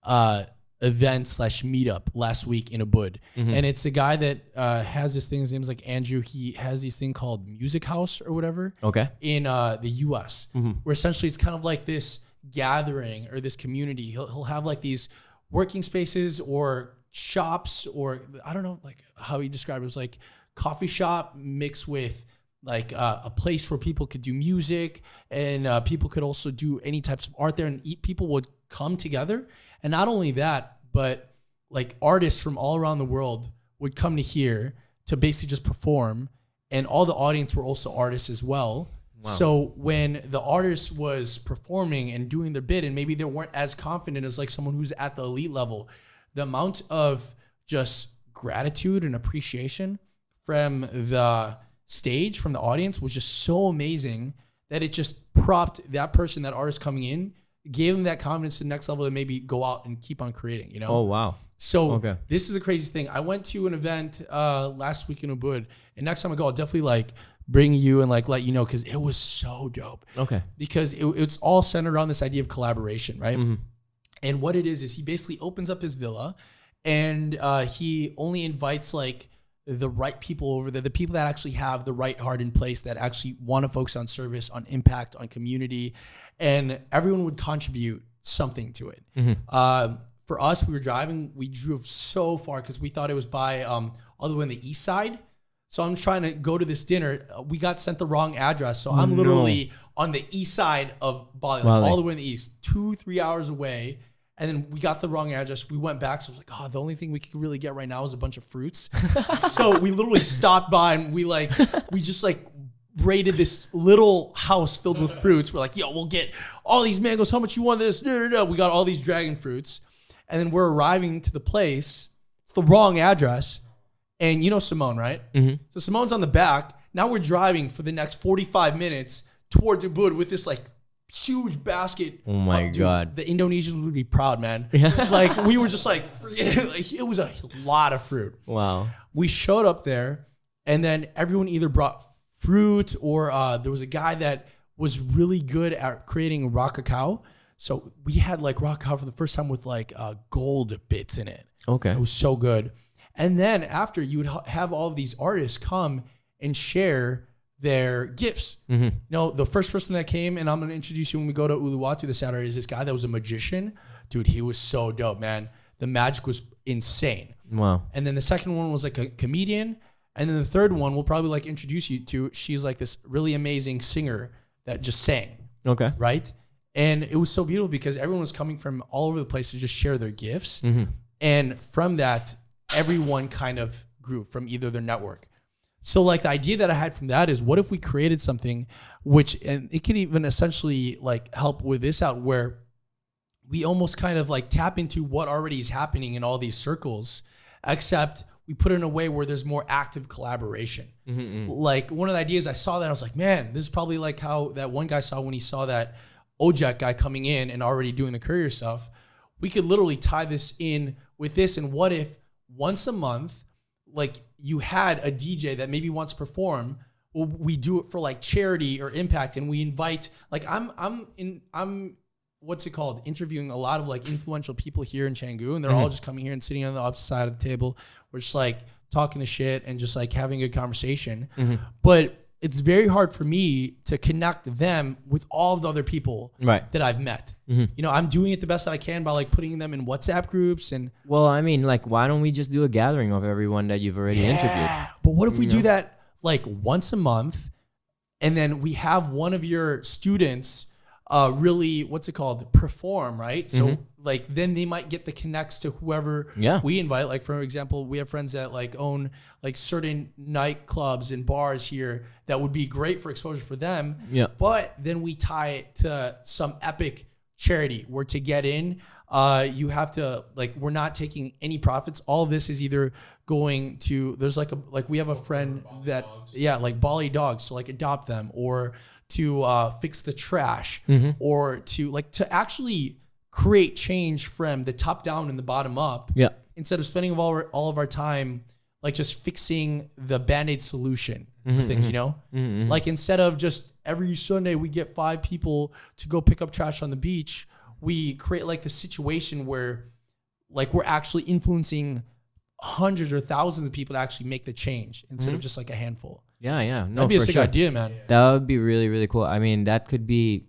event / meetup last week in Ubud. And it's a guy that has this thing. His name's like Andrew. He has this thing called Music House or whatever.
Okay.
In the US, where essentially it's kind of like this gathering or this community. He'll have like these working spaces or shops, or I don't know like how he described it. It was like coffee shop mixed with like a place where people could do music, and people could also do any types of art there, and people would come together. And not only that, but like artists from all around the world would come to here to basically just perform, and all the audience were also artists as well. Wow. So when the artist was performing and doing their bit, and maybe they weren't as confident as like someone who's at the elite level, the amount of just gratitude and appreciation from the stage, from the audience, was just so amazing that it just propped that person, that artist coming in, gave him that confidence to the next level to maybe go out and keep on creating, you know?
Oh, wow.
So This is a crazy thing. I went to an event last week in Ubud, and next time I go, I'll definitely like bring you and like let you know, because it was so dope. Okay. Because it's all centered around this idea of collaboration, right? And what it is he basically opens up his villa, and he only invites like the right people over there, the people that actually have the right heart in place, that actually want to focus on service, on impact, on community, and everyone would contribute something to it. For us, we drove so far because we thought it was by all the way on the east side. So I'm trying to go to this dinner. We got sent the wrong address. So I'm literally on the east side of Bali, like all the way in the east, 2-3 hours away. And then we got the wrong address. We went back. So I was like, oh, the only thing we can really get right now is a bunch of fruits. So we literally stopped by and we just raided this little house filled with fruits. We're like, yo, we'll get all these mangoes. How much you want this? No. We got all these dragon fruits. And then we're arriving to the place. It's the wrong address. And you know Simone, right? Mm-hmm. So Simone's on the back. Now we're driving for the next 45 minutes towards Ubud with this huge basket.
Oh my God.
The Indonesians would be proud, man. We were just it was a lot of fruit.
Wow.
We showed up there and then everyone either brought fruit or there was a guy that was really good at creating raw cacao. So we had raw cacao for the first time with gold bits in it.
Okay.
It was so good. And then after, you would have all of these artists come and share their gifts. Mm-hmm. You know, the first person that came, and I'm going to introduce you when we go to Uluwatu this Saturday, is this guy that was a magician. Dude, he was so dope, man. The magic was insane.
Wow.
And then the second one was a comedian. And then the third one we'll probably introduce you to. She's this really amazing singer that just sang.
Okay.
Right? And it was so beautiful because everyone was coming from all over the place to just share their gifts. Mm-hmm. And from that, everyone kind of grew from either their network. So the idea that I had from that is, what if we created something and it could even essentially help with this out, where we almost kind of tap into what already is happening in all these circles, except we put it in a way where there's more active collaboration. Mm-hmm. One of the ideas I saw that I was like, man, this is probably how that one guy saw when he saw that go-jek guy coming in and already doing the courier stuff. We could literally tie this in with this. And what if once a month, you had a DJ that maybe wants to perform? Well, we do it for charity or impact, and we invite I'm what's it called? Interviewing a lot of influential people here in Canggu, and they're all just coming here and sitting on the opposite side of the table. We're just talking to shit and just having a good conversation. Mm-hmm. But it's very hard for me to connect them with all of the other people that I've met. Mm-hmm. You know, I'm doing it the best that I can by putting them in WhatsApp groups. And
well, I mean, why don't we just do a gathering of everyone that you've already interviewed?
But what if we do that once a month, and then we have one of your students really, perform, right? So
Mm-hmm.
then they might get the connects to whoever we invite. For example, we have friends that own certain nightclubs and bars here that would be great for exposure for them. Yeah. But then we tie it to some epic charity where to get in, you have to we're not taking any profits. All of this is either going to, there's we have a friend that, Bali dogs, so adopt them, or to fix the trash, mm-hmm. or to actually create change from the top down and the bottom up. Yeah. Instead of spending all of our time just fixing the Band-Aid solution mm-hmm, of things, you know? Mm-hmm. Instead of just every Sunday we get 5 people to go pick up trash on the beach, we create the situation where we're actually influencing hundreds or thousands of people to actually make the change instead mm-hmm. of just a handful.
Yeah. No,
that'd be a sick idea, man.
That would be really, really cool. I mean, that could be,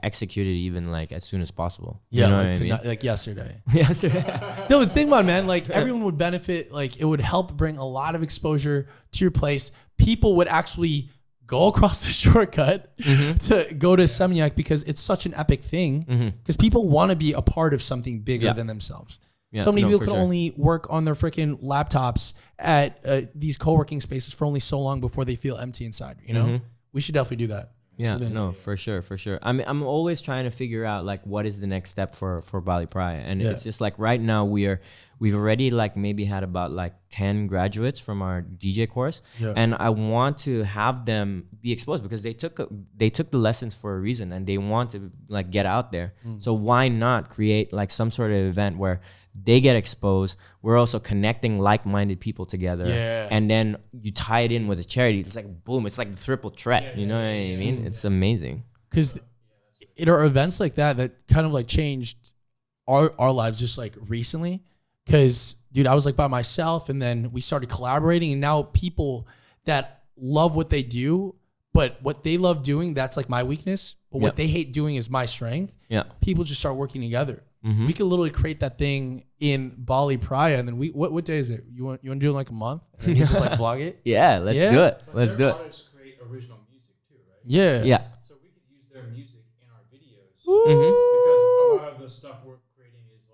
executed even as soon as possible.
Yeah,
you know what I mean?
Yesterday.
Yesterday.
No, the thing about it, man, everyone would benefit. It would help bring a lot of exposure to your place. People would actually go across the shortcut mm-hmm. to go to Seminyak because it's such an epic thing. Because mm-hmm. people want to be a part of something bigger than themselves. Yeah, so many people can only work on their freaking laptops at these co-working spaces for only so long before they feel empty inside. You know, mm-hmm. we should definitely do that.
Yeah, no, for sure. I'm always trying to figure out what is the next step for Bali Praya, and it's just right now we've already maybe had about 10 graduates from our DJ course, and I want to have them be exposed because they took the lessons for a reason and they want to get out there. So why not create some sort of event where they get exposed, we're also connecting like-minded people together, and then you tie it in with a charity. It's boom, it's the triple threat. You know what I mean? It's amazing.
Because it are events like that kind of changed our lives just recently. Because dude, I was by myself, and then we started collaborating, and now people that love what they do, but what they love doing, that's my weakness, but what they hate doing is my strength. Yeah, people just start working together. Mm-hmm. We could literally create that thing in Bali Praya, and then what day is it? You want to do it in a month? And then you just vlog it?
Yeah, let's do it.
But
let's do it.
Artists create original music too, right?
Yeah.
So we could use their music in our videos because a lot of the stuff we're creating is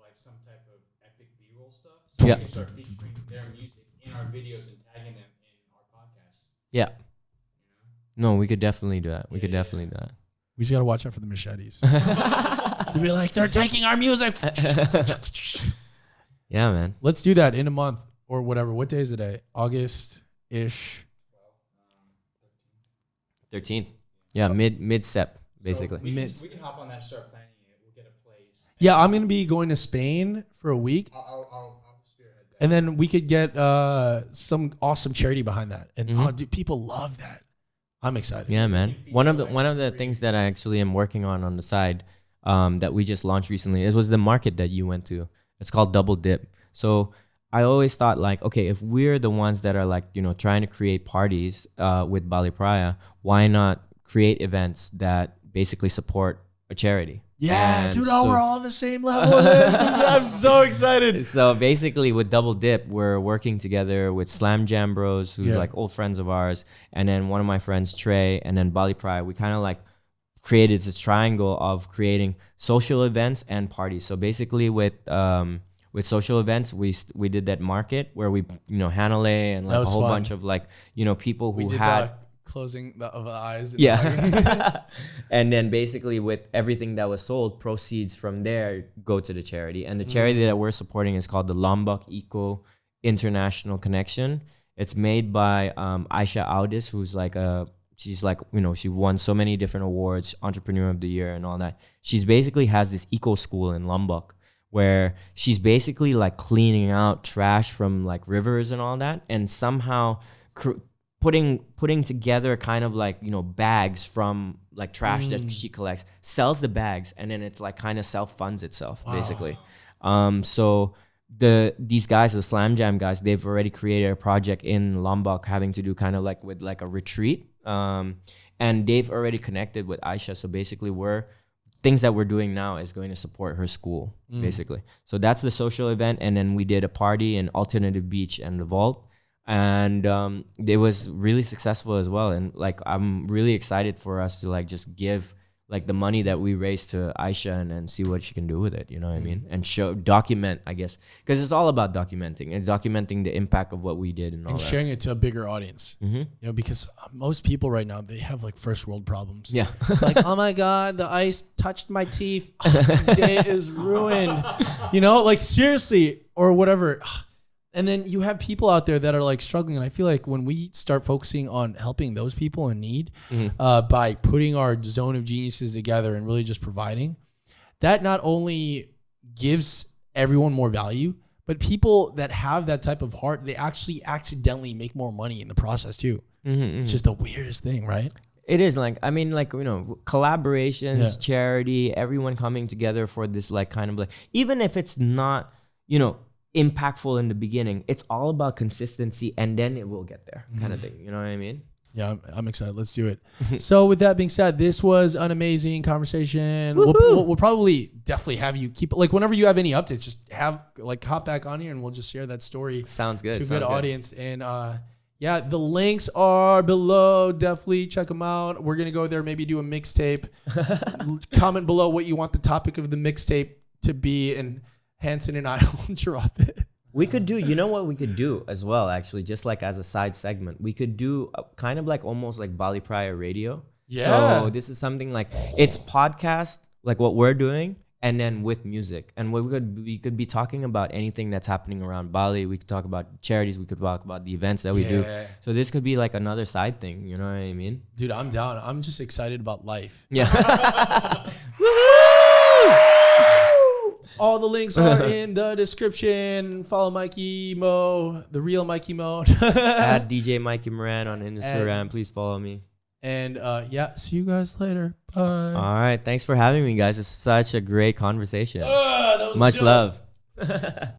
Yeah.
We can start featuring their music in our videos and tagging them in our podcast.
Yeah.
You know?
No, we could definitely do that. We could definitely do that.
We just gotta watch out for the machetes. You'd be like, they're taking our music.
Yeah, man.
Let's do that in a month or whatever. What day is it today? August-ish.
13th. Yeah, mid-sep, basically.
So we can hop on that and start planning it. We'll get a place.
Yeah, I'm gonna be going to Spain for a week.
I'll spearhead that.
And then we could get some awesome charity behind that. And dude, people love that. I'm excited.
Yeah, man. One of the things that I actually am working on the side that we just launched recently, it was the market that you went to. It's called Double Dip. So I always thought like, okay, if we're the ones that are like, you know, trying to create parties with Bali Praia, why not create events that basically support a charity?
Yeah,
And
dude,
so-
we're all on the same level. I'm so excited.
So basically with Double Dip, we're working together with Slam Jam Bros, who's like old friends of ours, and then one of my friends, Trey, and then Bali Pride. We kind of like created this triangle of creating social events and parties. So basically with social events, we did that market where we, you know, Hanalei and like a whole bunch of like, you know, people who had
closing of the eyes.
Yeah. And then basically with everything that was sold, proceeds from there go to the charity. And the charity that we're supporting is called the Lombok Eco International Connection. It's made by Aisha Audis, who's like she's like, you know, she won so many different awards, Entrepreneur of the Year and all that. She's basically has this eco school in Lombok where she's basically like cleaning out trash from like rivers and all that, and somehow putting together kind of like, you know, bags from like trash that she collects, sells the bags, and then it's like kind of self-funds itself, basically. So these guys, the Slam Jam guys, they've already created a project in Lombok having to do kind of like with like a retreat. And they've already connected with Aisha. So basically things that we're doing now is going to support her school, basically. So that's the social event. And then we did a party in Alternative Beach and the Vault. And it was really successful as well. And like, I'm really excited for us to like just give like the money that we raised to Aisha and see what she can do with it. You know what I mean? And document, I guess, because it's all about documenting. It's documenting the impact of what we did and all
and
that.
sharing it to a bigger audience. You know, because most people right now, they have like first world problems.
Yeah.
Like, oh my God, the ice touched my teeth. Day is ruined. You know, like seriously, or whatever. And then you have people out there that are like struggling. And I feel like when we start focusing on helping those people in need by putting our zone of geniuses together and really just providing, that not only gives everyone more value, but people that have that type of heart, they actually accidentally make more money in the process too. It's just the weirdest thing, right?
It is like, I mean, like, you know, collaborations, charity, everyone coming together for this like kind of like, even if it's not, you know, impactful in the beginning, it's all about consistency, and then it will get there kind of thing. You know what I mean?
Yeah, I'm excited. Let's do it. So with that being said, this was an amazing conversation. We'll probably definitely have you keep, like, whenever you have any updates, just have like hop back on here and we'll just share that story.
Sounds good.
To a good audience. And yeah, the links are below. Definitely check them out. We're going to go there, maybe do a mixtape. Comment below what you want the topic of the mixtape to be, and Hanson and I will drop it.
We could do, you know what we could do as well, actually, just like as a side segment, we could do kind of like almost like Bali Praia radio.
Yeah.
So this is something like, it's podcast, like what we're doing, and then with music. And we could be talking about anything that's happening around Bali. We could talk about charities. We could talk about the events that we do. So this could be like another side thing. You know what I mean?
Dude, I'm down. I'm just excited about life.
Yeah.
All the links are in the description. Follow Mikey Mo, the real Mikey Mo.
At DJ Mikey Moran on Instagram. Please follow me.
And yeah, see you guys later. Bye.
All right. Thanks for having me, guys. It's such a great conversation.
That was
Much
dope.
love.